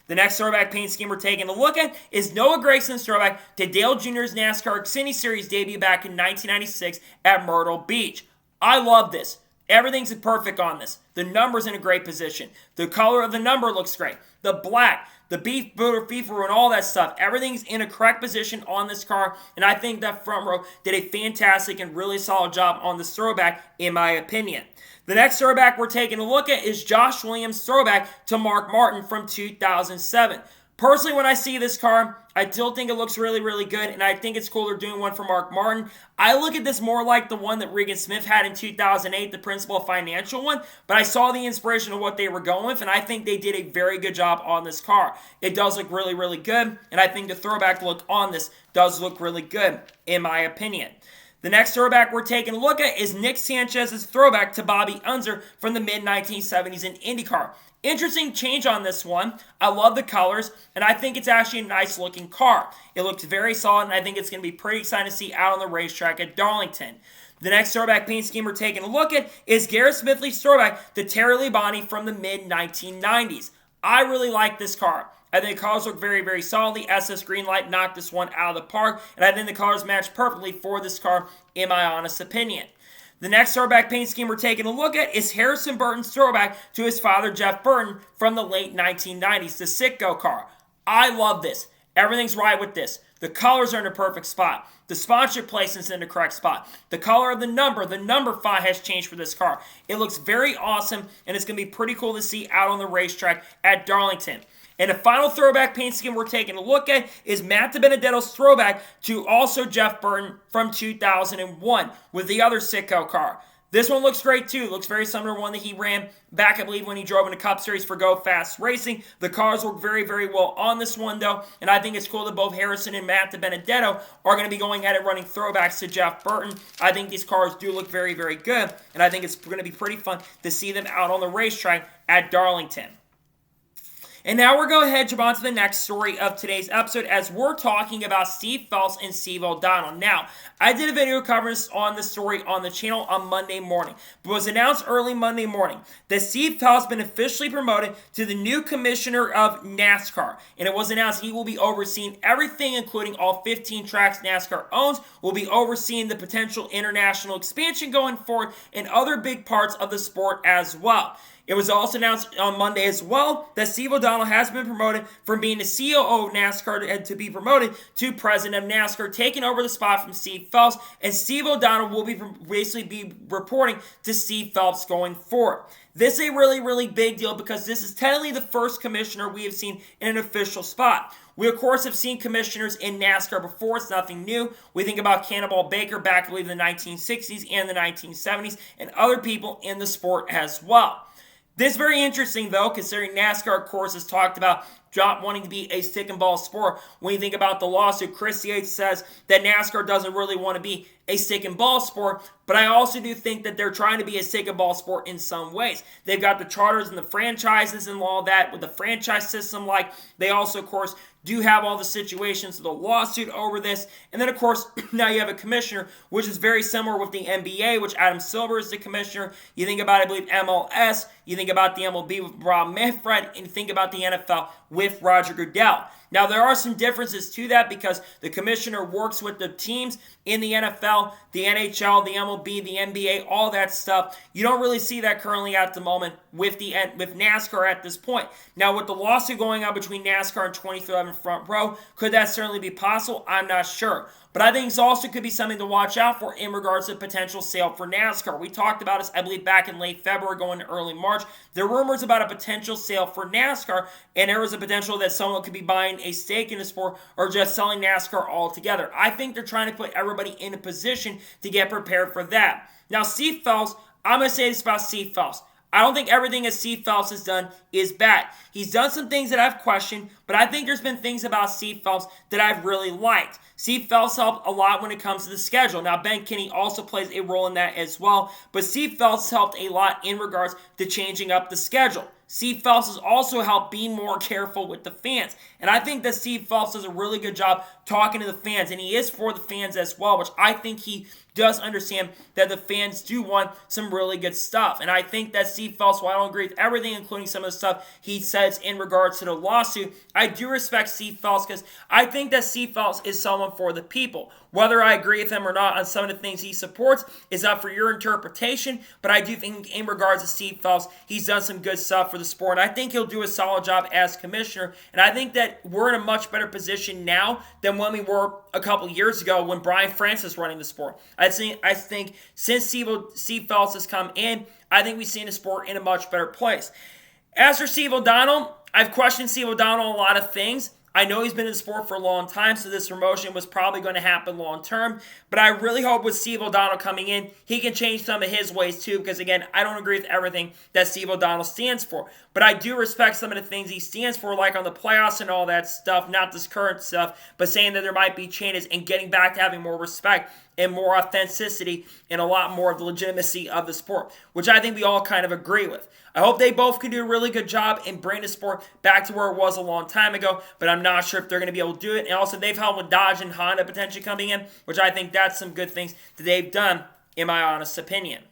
The next throwback paint scheme we're taking a look at is Noah Gragson's throwback to Dale Jr.'s NASCAR Xfinity Series debut back in 1996 at Myrtle Beach. I love this. Everything's perfect on this. The number's in a great position. The color of the number looks great. The black, the beef booter, FIFA, and all that stuff. Everything's in a correct position on this car, and I think that front row did a fantastic and really solid job on this throwback, in my opinion. The next throwback we're taking a look at is Josh Williams' throwback to Mark Martin from 2007. Personally, when I see this car, I still think it looks really, really good, and I think it's cool they're doing one for Mark Martin. I look at this more like the one that Regan Smith had in 2008, the Principal Financial one, but I saw the inspiration of what they were going with, and I think they did a very good job on this car. It does look really, really good, and I think the throwback look on this does look really good, in my opinion. The next throwback we're taking a look at is Nick Sanchez's throwback to Bobby Unser from the mid-1970s in IndyCar. Interesting change on this one. I love the colors, and I think it's actually a nice-looking car. It looks very solid, and I think it's going to be pretty exciting to see out on the racetrack at Darlington. The next throwback paint scheme we're taking a look at is Garrett Smithley's throwback to Terry Labonte from the mid-1990s. I really like this car. I think the colors look very, very solid. The SS green light knocked this one out of the park, and I think the colors match perfectly for this car, in my honest opinion. The next throwback paint scheme we're taking a look at is Harrison Burton's throwback to his father, Jeff Burton, from the late 1990s, the Citgo car. I love this. Everything's right with this. The colors are in the perfect spot. The sponsorship placement's in the correct spot. The color of the number 5 has changed for this car. It looks very awesome, and it's going to be pretty cool to see out on the racetrack at Darlington. And the final throwback paint scheme we're taking a look at is Matt DiBenedetto's throwback to also Jeff Burton from 2001 with the other Citgo car. This one looks great too. It looks very similar to one that he ran back, I believe, when he drove in the Cup Series for Go Fast Racing. The cars work very, very well on this one, though, and I think it's cool that both Harrison and Matt DiBenedetto are going to be going at it running throwbacks to Jeff Burton. I think these cars do look very, very good, and I think it's going to be pretty fun to see them out on the racetrack at Darlington. And now we're going to head on to the next story of today's episode as we're talking about Steve Phelps and Steve O'Donnell. Now, I did a video covering on the story on the channel on Monday morning, but it was announced early Monday morning that Steve Phelps has been officially promoted to the new commissioner of NASCAR. And it was announced he will be overseeing everything, including all 15 tracks NASCAR owns, will be overseeing the potential international expansion going forward and other big parts of the sport as well. It was also announced on Monday as well that Steve O'Donnell has been promoted from being the COO of NASCAR to be promoted to president of NASCAR, taking over the spot from Steve Phelps, and Steve O'Donnell will basically be reporting to Steve Phelps going forward. This is a really, really big deal because this is technically the first commissioner we have seen in an official spot. We, of course, have seen commissioners in NASCAR before. It's nothing new. We think about Cannonball Baker back, I believe, in the 1960s and the 1970s, and other people in the sport as well. This is very interesting, though, considering NASCAR, of course, has talked about not wanting to be a stick and ball sport. When you think about the lawsuit, Chris Yates says that NASCAR doesn't really want to be a stick and ball sport, but I also do think that they're trying to be a stick and ball sport in some ways. They've got the charters and the franchises and all that with the franchise system. Like, they also, of course, do have all the situations of the lawsuit over this. And then, of course, now you have a commissioner, which is very similar with the NBA, which Adam Silver is the commissioner. You think about, I believe, MLS. You think about the MLB with Rob Manfred. And you think about the NFL with Roger Goodell. Now, there are some differences to that because the commissioner works with the teams in the NFL, the NHL, the MLB, the NBA, all that stuff. You don't really see that currently at the moment with NASCAR at this point. Now, with the lawsuit going on between NASCAR and 2311 Front Row, could that certainly be possible? I'm not sure. But I think this also could be something to watch out for in regards to potential sale for NASCAR. We talked about this, I believe, back in late February going to early March. There were rumors about a potential sale for NASCAR, and there was a potential that someone could be buying a stake in the sport or just selling NASCAR altogether. I think they're trying to put everybody in a position to get prepared for that. Now, Steve Phelps, I'm going to say this about Steve Phelps. I don't think everything that Steve Phelps has done is bad. He's done some things that I've questioned, but I think there's been things about Steve Phelps that I've really liked. Steve Phelps helped a lot when it comes to the schedule. Now, Ben Kinney also plays a role in that as well, but Steve Phelps helped a lot in regards to changing up the schedule. Steve Phelps has also helped be more careful with the fans. And I think that Steve Phelps does a really good job talking to the fans, and he is for the fans as well, which I think he does understand that the fans do want some really good stuff. And I think that Steve Phelps, while I don't agree with everything, including some of the stuff he says in regards to the lawsuit, I do respect Steve Phelps because I think that Steve Phelps is someone for the people. Whether I agree with him or not on some of the things he supports is up for your interpretation, but I do think in regards to Steve Phelps, he's done some good stuff for the sport, and I think he'll do a solid job as commissioner, and I think that we're in a much better position now than when we were a couple years ago when Brian France was running the sport. I think since Steve Phelps has come in, I think we've seen the sport in a much better place. As for Steve O'Donnell, I've questioned Steve O'Donnell a lot of things. I know he's been in the sport for a long time, so this promotion was probably going to happen long term. But I really hope with Steve O'Donnell coming in, he can change some of his ways too. Because again, I don't agree with everything that Steve O'Donnell stands for. But I do respect some of the things he stands for, like on the playoffs and all that stuff. Not this current stuff, but saying that there might be changes and getting back to having more respect and more authenticity and a lot more of the legitimacy of the sport, which I think we all kind of agree with. I hope they both can do a really good job and bring the sport back to where it was a long time ago, but I'm not sure if they're going to be able to do it. And also, they've helped with Dodge and Honda potentially coming in, which I think that's some good things that they've done, in my honest opinion.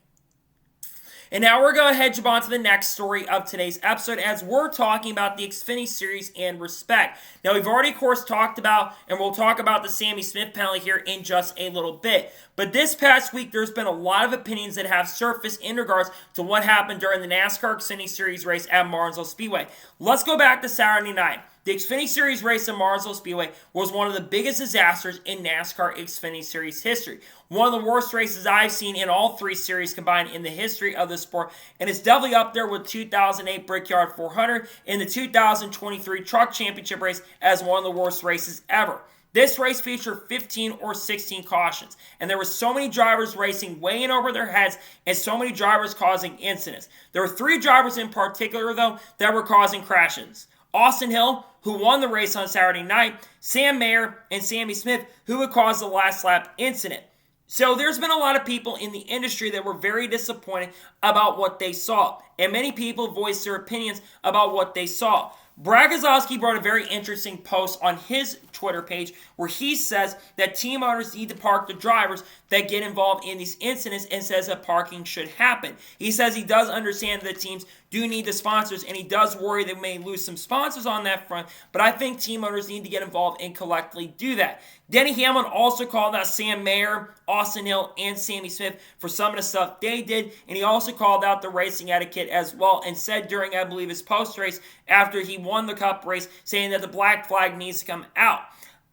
And now we're going to head on to the next story of today's episode as we're talking about the Xfinity Series and respect. Now, we've already, of course, talked about, and we'll talk about the Sammy Smith penalty here in just a little bit. But this past week, there's been a lot of opinions that have surfaced in regards to what happened during the NASCAR Xfinity Series race at Martinsville Speedway. Let's go back to Saturday night. The Xfinity Series race at Martinsville Speedway was one of the biggest disasters in NASCAR Xfinity Series history. One of the worst races I've seen in all three series combined in the history of the sport, and it's definitely up there with 2008 Brickyard 400 and the 2023 Truck Championship race as one of the worst races ever. This race featured 15 or 16 cautions, and there were so many drivers racing way in over their heads and so many drivers causing incidents. There were 3 drivers in particular, though, that were causing crashes. Austin Hill, who won the race on Saturday night, Sam Mayer, and Sammy Smith, who would cause the last lap incident. So there's been a lot of people in the industry that were very disappointed about what they saw, and many people voiced their opinions about what they saw. Brad Keselowski brought a very interesting post on his Twitter page where he says that team owners need to park the drivers that get involved in these incidents and says that parking should happen. He says he does understand that teams do need the sponsors and he does worry they may lose some sponsors on that front, but I think team owners need to get involved and collectively do that. Denny Hamlin also called out Sam Mayer, Austin Hill, and Sammy Smith for some of the stuff they did, and he also called out the racing etiquette as well and said during, I believe, his post-race after he won the Cup race, saying that the black flag needs to come out.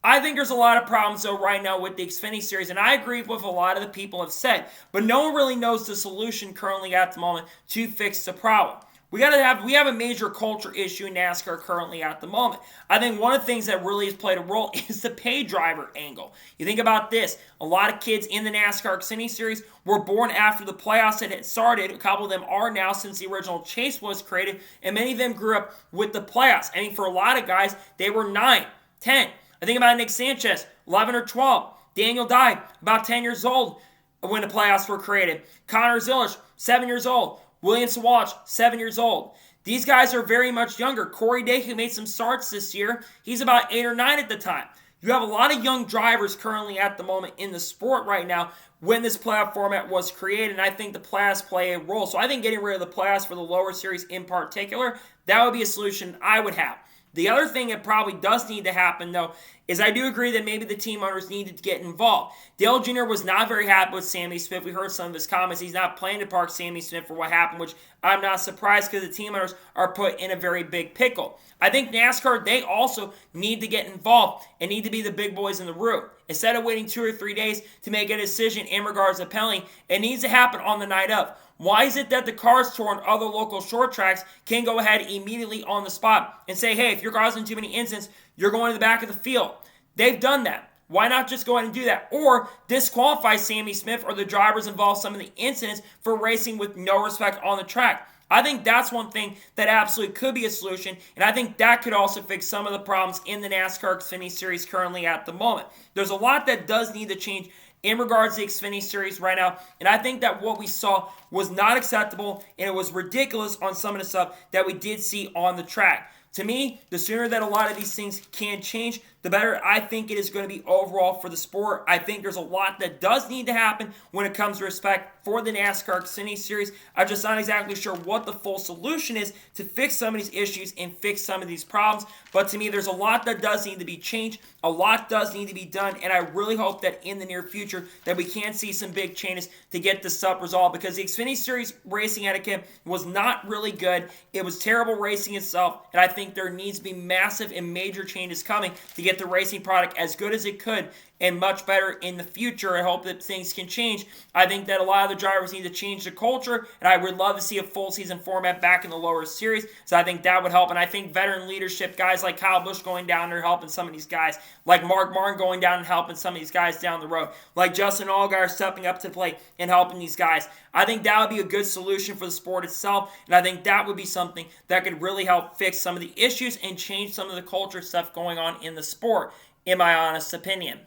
I think there's a lot of problems, though, right now with the Xfinity Series, and I agree with a lot of the people have said, but no one really knows the solution currently at the moment to fix the problem. We have a major culture issue in NASCAR currently at the moment. I think one of the things that really has played a role is the pay driver angle. You think about this. A lot of kids in the NASCAR Xfinity Series were born after the playoffs that had started. A couple of them are now since the original chase was created, and many of them grew up with the playoffs. I mean, for a lot of guys, they were 9, 10. I think about Nick Sanchez, 11 or 12. Daniel Dye, about 10 years old when the playoffs were created. Connor Zilish, 7 years old. William Sawatch, 7 years old. These guys are very much younger. Corey Day, who made some starts this year, he's about 8 or 9 at the time. You have a lot of young drivers currently at the moment in the sport right now when this playoff format was created, and I think the playoffs play a role. So I think getting rid of the playoffs for the lower series in particular, that would be a solution I would have. The other thing that probably does need to happen, though, is I do agree that maybe the team owners needed to get involved. Dale Jr. was not very happy with Sammy Smith. We heard some of his comments. He's not planning to park Sammy Smith for what happened, which I'm not surprised because the team owners are put in a very big pickle. I think NASCAR, they also need to get involved and need to be the big boys in the room. Instead of waiting 2 or 3 days to make a decision in regards to penalty, it needs to happen on the night of. Why is it that the cars tour on other local short tracks can go ahead immediately on the spot and say, hey, if you're causing too many incidents, you're going to the back of the field? They've done that. Why not just go ahead and do that? Or disqualify Sammy Smith or the drivers involved in some of the incidents for racing with no respect on the track. I think that's one thing that absolutely could be a solution, and I think that could also fix some of the problems in the NASCAR Xfinity Series currently at the moment. There's a lot that does need to change in regards to the Xfinity Series right now, and I think that what we saw was not acceptable, and it was ridiculous on some of the stuff that we did see on the track. To me, the sooner that a lot of these things can change, the better I think it is going to be overall for the sport. I think there's a lot that does need to happen when it comes to respect for the NASCAR Xfinity Series. I'm just not exactly sure what the full solution is to fix some of these issues and fix some of these problems. But to me, there's a lot that does need to be changed. A lot does need to be done. And I really hope that in the near future that we can see some big changes to get this stuff resolved. Because the Xfinity Series racing etiquette was not really good. It was terrible racing itself. And I think there needs to be massive and major changes coming to get the racing product as good as it could and much better in the future. I hope that things can change. I think that a lot of the drivers need to change the culture, and I would love to see a full season format back in the lower series, so I think that would help. And I think veteran leadership, guys like Kyle Busch going down there helping some of these guys, like Mark Martin going down and helping some of these guys down the road, like Justin Allgaier stepping up to the plate and helping these guys. I think that would be a good solution for the sport itself, and I think that would be something that could really help fix some of the issues and change some of the culture stuff going on in the sport, in my honest opinion.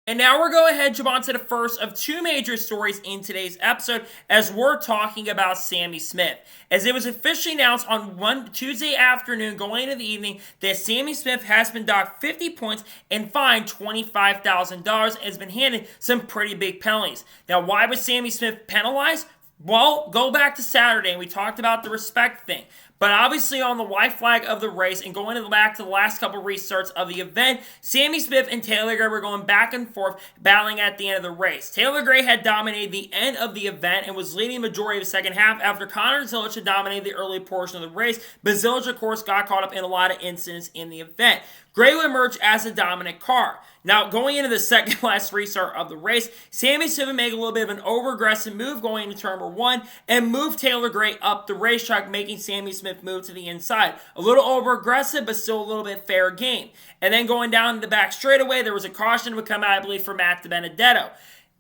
And now we're going ahead and jump on to the first of 2 major stories in today's episode as we're talking about Sammy Smith. As it was officially announced on one Tuesday afternoon going into the evening that Sammy Smith has been docked 50 points and fined $25,000 and has been handed some pretty big penalties. Now, why was Sammy Smith penalized? Well, go back to Saturday, and we talked about the respect thing. But obviously on the white flag of the race and going back to the last couple restarts of the event, Sammy Smith and Taylor Gray were going back and forth, battling at the end of the race. Taylor Gray had dominated the end of the event and was leading the majority of the second half after Connor Zilisch had dominated the early portion of the race, but Zilisch, of course, got caught up in a lot of incidents in the event. Gray would emerge as a dominant car. Now, going into the second last restart of the race, Sammy Smith would make a little bit of an over-aggressive move going into turn number 1 and move Taylor Gray up the racetrack, making Sammy Smith move to the inside. A little over-aggressive, but still a little bit fair game. And then going down the back straightaway, there was a caution that would come out, I believe, for Matt DiBenedetto.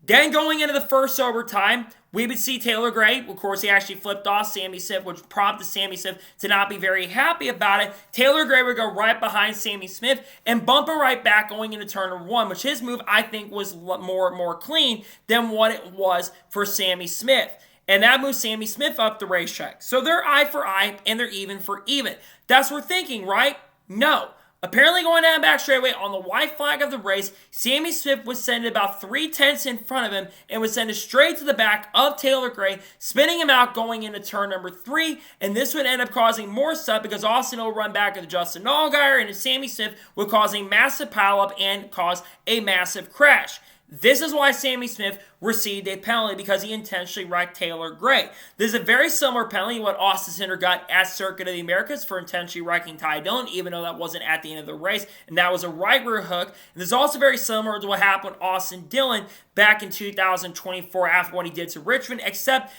Then going into the first overtime, we would see Taylor Gray. Of course, he actually flipped off Sammy Smith, which prompted Sammy Smith to not be very happy about it. Taylor Gray would go right behind Sammy Smith and bump him right back going into turn number 1, which his move, I think, was more clean than what it was for Sammy Smith. And that moves Sammy Smith up the racetrack. So they're eye for eye and they're even for even. That's what we're thinking, right? No. Apparently going down back straightaway on the white flag of the race, Sammy Smith would send it about 3/10 in front of him and would send it straight to the back of Taylor Gray, spinning him out going into turn number 3, and this would end up causing more stuff because Austin will run back into Justin Allgaier and Sammy Smith would cause a massive pileup and cause a massive crash. This is why Sammy Smith received a penalty, because he intentionally wrecked Taylor Gray. This is a very similar penalty to what Austin Cindric got at Circuit of the Americas for intentionally wrecking Ty Dillon, even though that wasn't at the end of the race, and that was a right rear hook. And this is also very similar to what happened with Austin Dillon back in 2024 after what he did to Richmond, except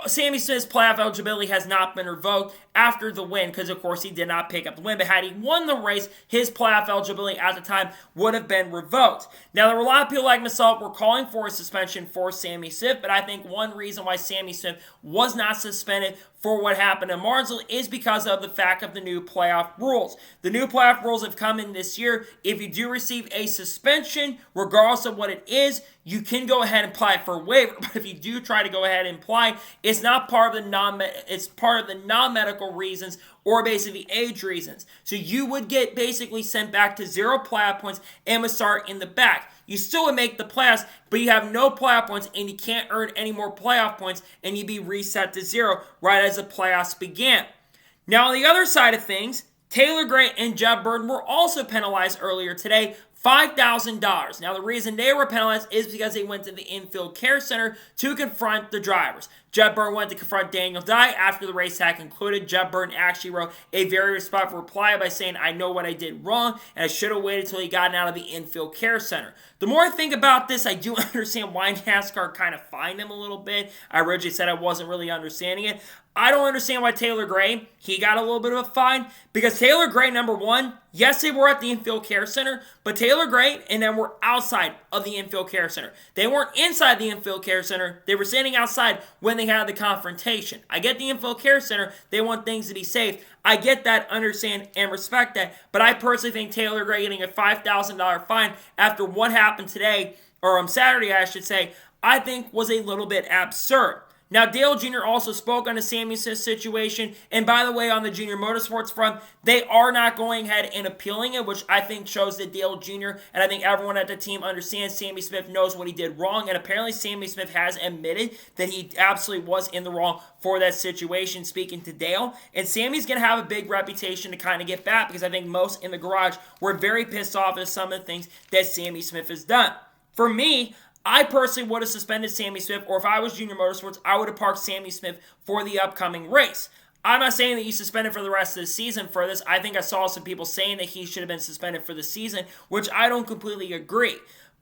Sammy Smith's playoff eligibility has not been revoked after the win because, of course, he did not pick up the win. But had he won the race, his playoff eligibility at the time would have been revoked. Now, there were a lot of people like myself were calling for a suspension for Sammy Smith, but I think one reason why Sammy Smith was not suspended for what happened in Martinsville is because of the fact of the new playoff rules. The new playoff rules have come in this year. If you do receive a suspension, regardless of what it is, you can go ahead and apply for a waiver. But if you do try to go ahead and apply, it's not part of the non-medical reasons or basically age reasons. So you would get basically sent back to 0 playoff points and would start in the back. You still would make the playoffs, but you have no playoff points and you can't earn any more playoff points, and you'd be reset to 0 right as the playoffs began. Now, on the other side of things, Taylor Gray and Jeb Burton were also penalized earlier today, $5,000. Now, the reason they were penalized is because they went to the infield care center to confront the drivers. Jeb Burton went to confront Daniel Dye after the race had concluded. Jeb Burton actually wrote a very respectful reply by saying, "I know what I did wrong, and I should have waited until he got out of the infield care center." The more I think about this, I do understand why NASCAR kind of fined him a little bit. I originally said I wasn't really understanding it. I don't understand why Taylor Gray, he got a little bit of a fine, because Taylor Gray, number one, yes, they were at the infield care center, but Taylor Gray and them were outside of the infield care center. They weren't inside the infield care center. They were standing outside when they had the confrontation. I get the infield care center. They want things to be safe. I get that, understand, and respect that, but I personally think Taylor Gray getting a $5,000 fine after what happened today, or on Saturday, I should say, I think was a little bit absurd. Now, Dale Jr. also spoke on the Sammy Smith situation, and by the way, on the Junior Motorsports front, they are not going ahead and appealing it, which I think shows that Dale Jr. and I think everyone at the team understands Sammy Smith knows what he did wrong, and apparently Sammy Smith has admitted that he absolutely was in the wrong for that situation, speaking to Dale, and Sammy's going to have a big reputation to kind of get back, because I think most in the garage were very pissed off at some of the things that Sammy Smith has done. For me, I personally would have suspended Sammy Smith, or if I was Junior Motorsports, I would have parked Sammy Smith for the upcoming race. I'm not saying that you suspend him for the rest of the season for this. I think I saw some people saying that he should have been suspended for the season, which I don't completely agree.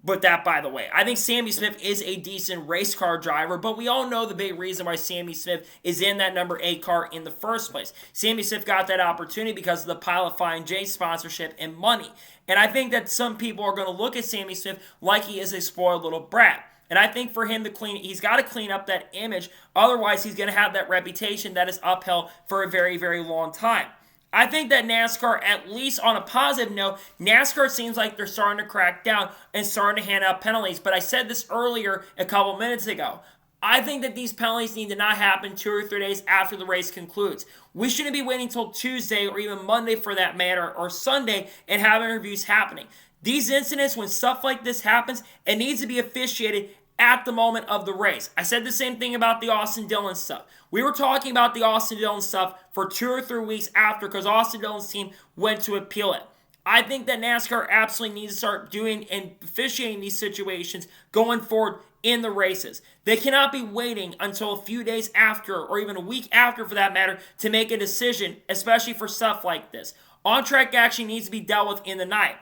But that, by the way, I think Sammy Smith is a decent race car driver, but we all know the big reason why Sammy Smith is in that number 8 car in the first place. Sammy Smith got that opportunity because of the Pilot Flying J sponsorship and money. And I think that some people are going to look at Sammy Smith like he is a spoiled little brat. And I think for him to he's got to clean up that image. Otherwise, he's going to have that reputation that is upheld for a very, very long time. I think that NASCAR, at least on a positive note, NASCAR seems like they're starting to crack down and starting to hand out penalties. But I said this earlier a couple minutes ago. I think that these penalties need to not happen 2 or 3 days after the race concludes. We shouldn't be waiting until Tuesday or even Monday for that matter, or Sunday, and having reviews happening. These incidents, when stuff like this happens, it needs to be officiated at the moment of the race. I said the same thing about the Austin Dillon stuff. We were talking about the Austin Dillon stuff for 2 or 3 weeks after because Austin Dillon's team went to appeal it. I think that NASCAR absolutely needs to start doing and officiating these situations going forward in the races. They cannot be waiting until a few days after or even a week after for that matter to make a decision, especially for stuff like this. On-track action needs to be dealt with in the night.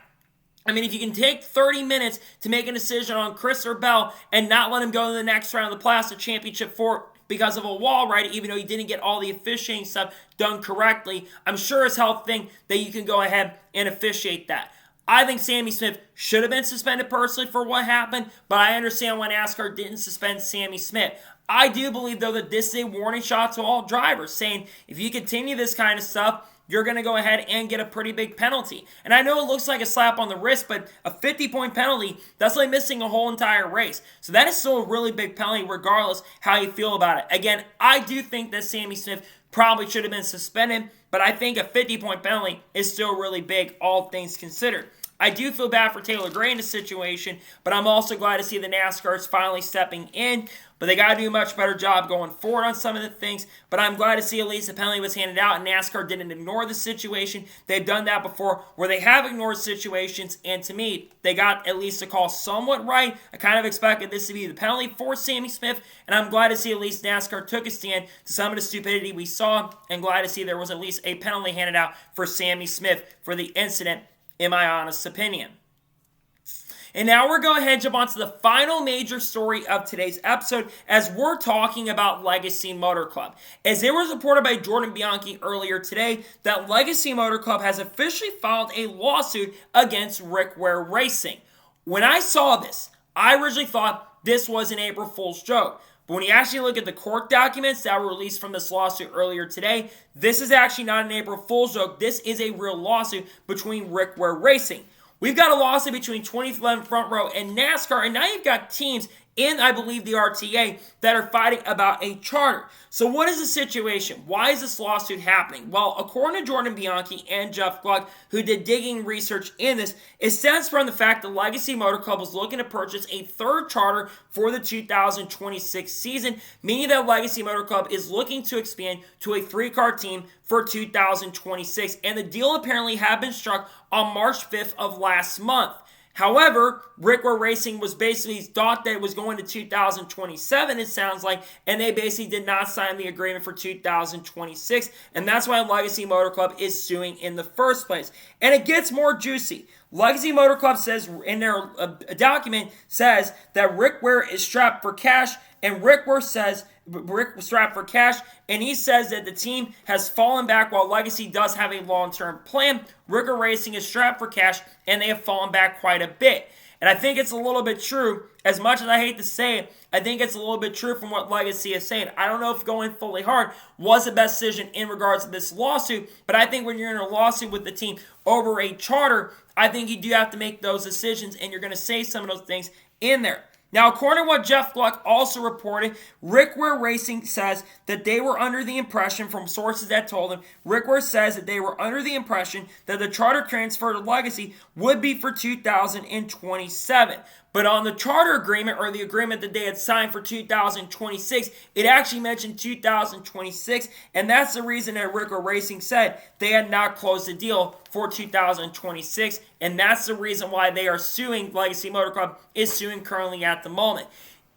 I mean, if you can take 30 minutes to make a decision on Christopher Bell and not let him go to the next round of the Plastic Championship for because of a wall ride, even though he didn't get all the officiating stuff done correctly, I'm sure as hell think that you can go ahead and officiate that. I think Sammy Smith should have been suspended personally for what happened, but I understand why NASCAR didn't suspend Sammy Smith. I do believe, though, that this is a warning shot to all drivers, saying if you continue this kind of stuff, you're going to go ahead and get a pretty big penalty. And I know it looks like a slap on the wrist, but a 50-point penalty, that's like missing a whole entire race. So that is still a really big penalty regardless how you feel about it. Again, I do think that Sammy Smith probably should have been suspended, but I think a 50-point penalty is still really big, all things considered. I do feel bad for Taylor Gray in this situation, but I'm also glad to see the NASCAR is finally stepping in. But they got to do a much better job going forward on some of the things. But I'm glad to see at least a penalty was handed out and NASCAR didn't ignore the situation. They've done that before where they have ignored situations. And to me, they got at least a call somewhat right. I kind of expected this to be the penalty for Sammy Smith. And I'm glad to see at least NASCAR took a stand to some of the stupidity we saw. And glad to see there was at least a penalty handed out for Sammy Smith for the incident, in my honest opinion. And now we're going to jump on to the final major story of today's episode as we're talking about Legacy Motor Club. As it was reported by Jordan Bianchi earlier today that Legacy Motor Club has officially filed a lawsuit against Rick Ware Racing. When I saw this, I originally thought this was an April Fool's joke. But when you actually look at the court documents that were released from this lawsuit earlier today, this is actually not an April Fool's joke. This is a real lawsuit between Rick Ware Racing. We've got a lawsuit between 2011 Front Row and NASCAR, and now you've got teams in, I believe, the RTA that are fighting about a charter. So what is the situation? Why is this lawsuit happening? Well, according to Jordan Bianchi and Jeff Gluck, who did digging research in this, it stems from the fact that Legacy Motor Club was looking to purchase a third charter for the 2026 season, meaning that Legacy Motor Club is looking to expand to a 3-car team for 2026, and the deal apparently had been struck on March 5th of last month. However, Rick Ware Racing was basically thought that it was going to 2027, it sounds like, and they basically did not sign the agreement for 2026, and that's why Legacy Motor Club is suing in the first place. And it gets more juicy. Legacy Motor Club says in their document says that Rick Ware is strapped for cash, and Rick was strapped for cash, and he says that the team has fallen back while Legacy does have a long-term plan. Rick Ware Racing is strapped for cash, and they have fallen back quite a bit. And I think it's a little bit true. As much as I hate to say it, I think it's a little bit true from what Legacy is saying. I don't know if going fully hard was the best decision in regards to this lawsuit, but I think when you're in a lawsuit with the team over a charter, I think you do have to make those decisions, and you're going to say some of those things in there. Now, according to what Jeff Gluck also reported, Rick Ware Racing says that they were under the impression from sources that told him, Rick Ware says that they were under the impression that the charter transfer to Legacy would be for 2027. But on the charter agreement, or the agreement that they had signed for 2026, it actually mentioned 2026, and that's the reason that Rick Ware Racing said they had not closed the deal for 2026, and that's the reason why they are suing. Legacy Motor Club is suing currently at the moment.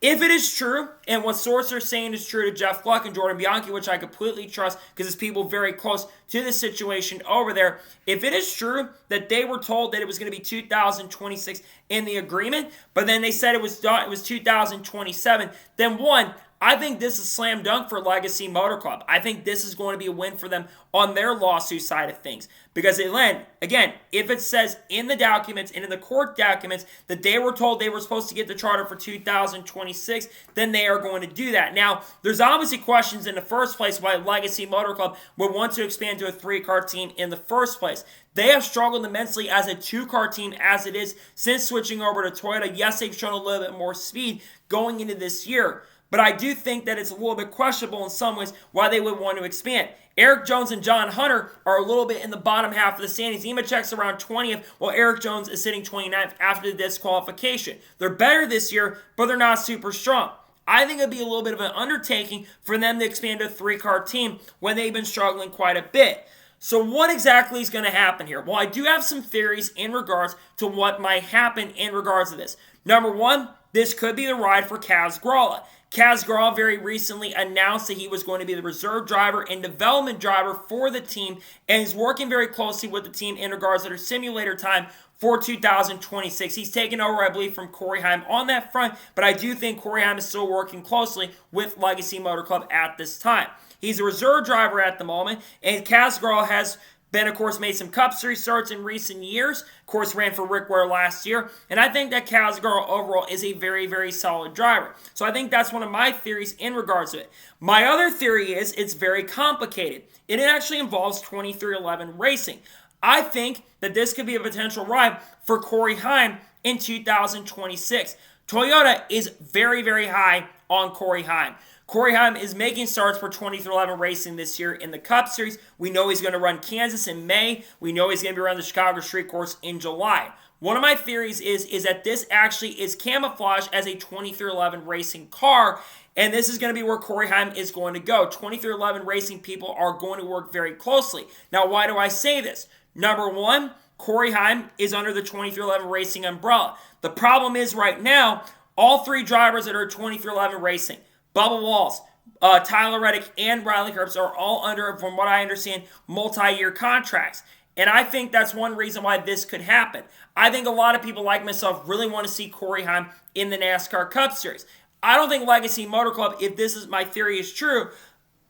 If it is true, and what sources are saying is true to Jeff Gluck and Jordan Bianchi, which I completely trust because it's people very close to the situation over there, if it is true that they were told that it was going to be 2026 in the agreement, but then they said it was 2027, then one, I think this is slam dunk for Legacy Motor Club. I think this is going to be a win for them on their lawsuit side of things. Because, again, if it says in the documents and in the court documents that they were told they were supposed to get the charter for 2026, then they are going to do that. Now, there's obviously questions in the first place why Legacy Motor Club would want to expand to a 3-car team in the first place. They have struggled immensely as a 2-car team as it is since switching over to Toyota. Yes, they've shown a little bit more speed going into this year. But I do think that it's a little bit questionable in some ways why they would want to expand. Eric Jones and John Hunter are a little bit in the bottom half of the standings. Nemechek's around 20th, while Eric Jones is sitting 29th after the disqualification. They're better this year, but they're not super strong. I think it'd be a little bit of an undertaking for them to expand to a 3-car team when they've been struggling quite a bit. So what exactly is going to happen here? Well, I do have some theories in regards to what might happen in regards to this. Number one, this could be the ride for Kaz Grala. Kaz Grala very recently announced that he was going to be the reserve driver and development driver for the team, and he's working very closely with the team in regards to their simulator time for 2026. He's taken over, I believe, from Corey Heim on that front, but I do think Corey Heim is still working closely with Legacy Motor Club at this time. He's a reserve driver at the moment, and Kaz Grala has been, of course, made some Cup Series starts in recent years. Of course, ran for Rick Ware last year. And I think that Kaz Grala overall is a very, very solid driver. So I think that's one of my theories in regards to it. My other theory is it's very complicated. It actually involves 2311 Racing. I think that this could be a potential ride for Corey Heim in 2026. Toyota is very, very high on Corey Heim. Corey Heim is making starts for 2311 Racing this year in the Cup Series. We know he's going to run Kansas in May. We know he's going to be running the Chicago Street Course in July. One of my theories is that this actually is camouflaged as a 2311 Racing car, and this is going to be where Corey Heim is going to go. 2311 Racing people are going to work very closely. Now, why do I say this? Number one, Corey Heim is under the 2311 Racing umbrella. The problem is right now, all 3 drivers that are 2311 Racing, Bubba Walls, Tyler Reddick, and Riley Herbst are all under, from what I understand, multi-year contracts. And I think that's one reason why this could happen. I think a lot of people like myself really want to see Corey Heim in the NASCAR Cup Series. I don't think Legacy Motor Club, if this is my theory is true,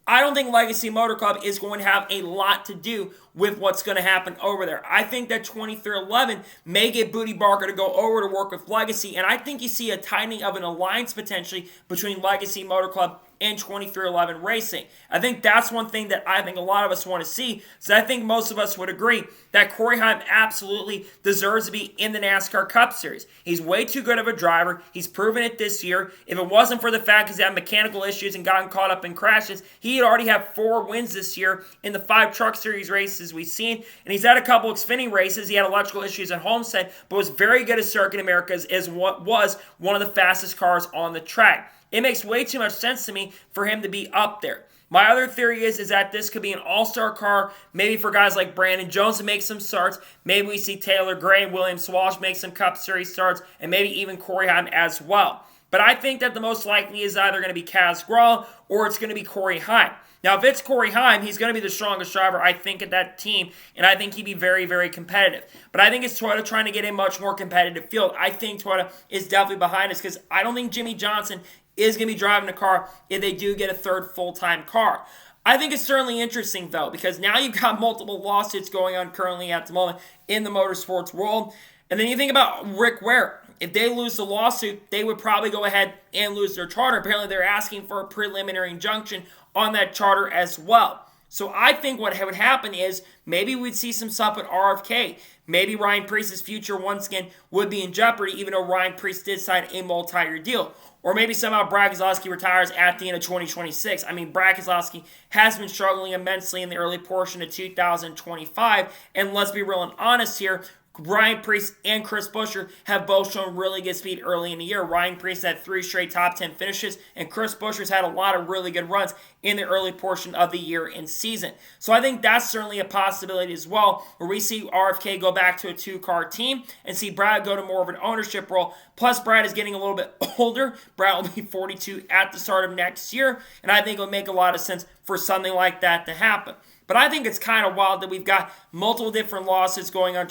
I don't think Legacy Motor Club is going to have a lot to do with what's going to happen over there. I think that 2311 may get Booty Barker to go over to work with Legacy, and I think you see a tightening of an alliance potentially between Legacy Motor Club and 2311 Racing. I think that's one thing that I think a lot of us want to see. So I think most of us would agree that Corey Heim absolutely deserves to be in the NASCAR Cup Series. He's way too good of a driver. He's proven it this year. If it wasn't for the fact he's had mechanical issues and gotten caught up in crashes, he'd already have 4 wins this year in the 5 Truck Series races we've seen. And he's had a couple Xfinity races. He had electrical issues at Homestead, but was very good at Circuit Americas, as what was one of the fastest cars on the track. It makes way too much sense to me for him to be up there. My other theory is that this could be an all-star car, maybe for guys like Brandon Jones to make some starts. Maybe we see Taylor Gray and William Swash make some Cup Series starts, and maybe even Corey Heim as well. But I think that the most likely is either going to be Kaz Grala or it's going to be Corey Heim. Now, if it's Corey Heim, he's going to be the strongest driver, I think, at that team, and I think he'd be very, very competitive. But I think it's Toyota trying to get a much more competitive field. I think Toyota is definitely behind us because I don't think Jimmy Johnson is going to be driving a car if they do get a third full-time car. I think it's certainly interesting, though, because now you've got multiple lawsuits going on currently at the moment in the motorsports world. And then you think about Rick Ware. If they lose the lawsuit, they would probably go ahead and lose their charter. Apparently, they're asking for a preliminary injunction on that charter as well. So I think what would happen is maybe we'd see some stuff at RFK. Maybe Ryan Preece's future once again would be in jeopardy, even though Ryan Preece did sign a multi-year deal. Or maybe somehow Brad Keselowski retires at the end of 2026. I mean, Brad Keselowski has been struggling immensely in the early portion of 2025. And let's be real and honest here, Ryan Preece and Chris Buescher have both shown really good speed early in the year. Ryan Preece had 3 straight top 10 finishes, and Chris Buescher's had a lot of really good runs in the early portion of the year and season. So I think that's certainly a possibility as well, where we see RFK go back to a 2-car team and see Brad go to more of an ownership role. Plus, Brad is getting a little bit older. Brad will be 42 at the start of next year, and I think it would make a lot of sense for something like that to happen. But I think it's kind of wild that we've got multiple different lawsuits going on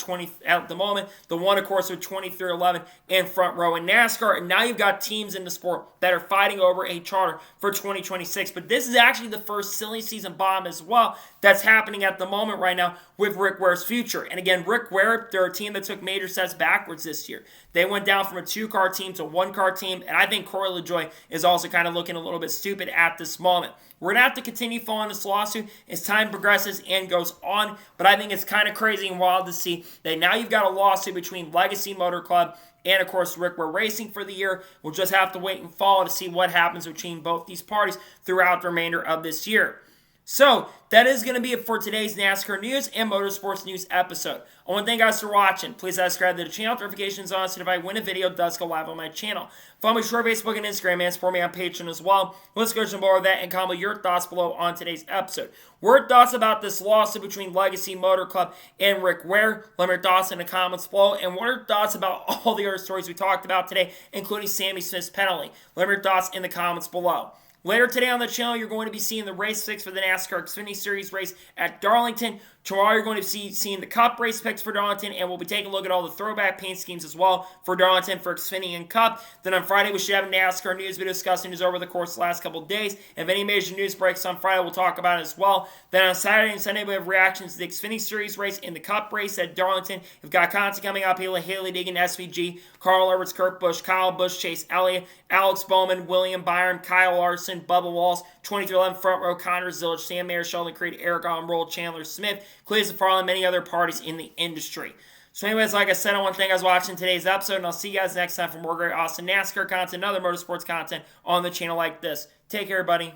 at the moment. The one, of course, with 2311 and Front Row in NASCAR. And now you've got teams in the sport that are fighting over a charter for 2026. But this is actually the first silly season bomb as well that's happening at the moment right now with Rick Ware's future. And again, Rick Ware, they're a team that took major steps backwards this year. They went down from a 2-car team to a 1-car team. And I think Corey LaJoie is also kind of looking a little bit stupid at this moment. We're going to have to continue following this lawsuit as time progresses and goes on. But I think it's kind of crazy and wild to see that now you've got a lawsuit between Legacy Motor Club and, of course, Rick Ware Racing for the year. We'll just have to wait and follow to see what happens between both these parties throughout the remainder of this year. So, that is going to be it for today's NASCAR news and motorsports news episode. I want to thank you guys for watching. Please subscribe to the channel, notifications on, so if I win a video, it does go live on my channel. Follow me on Facebook and Instagram, and support me on Patreon as well. Let's go to more of that and comment your thoughts below on today's episode. What are your thoughts about this lawsuit between Legacy Motor Club and Rick Ware? Let me know your thoughts in the comments below. And what are your thoughts about all the other stories we talked about today, including Sammy Smith's penalty? Let me know your thoughts in the comments below. Later today on the channel, you're going to be seeing the race picks for the NASCAR Xfinity Series race at Darlington. Tomorrow, you're going to be seeing the Cup race picks for Darlington, and we'll be taking a look at all the throwback paint schemes as well for Darlington for Xfinity and Cup. Then on Friday, we should have a NASCAR news video discussing news over the course of the last couple of days. If any major news breaks on Friday, we'll talk about it as well. Then on Saturday and Sunday, we have reactions to the Xfinity Series race and the Cup race at Darlington. We've got content coming up here like Haley Diggin, SVG, Carl Edwards, Kurt Busch, Kyle Busch, Chase Elliott, Alex Bowman, William Byron, Kyle Larson, Bubba Walls, 2311 front row, Connor Zillage, Sam Mayer, Sheldon Creed, Eric Almirola, Chandler Smith, Cleveland Farley, and many other parties in the industry. So anyways, like I said, I want to thank you guys for watching today's episode, and I'll see you guys next time for more great, awesome NASCAR content and other motorsports content on the channel like this. Take care, everybody.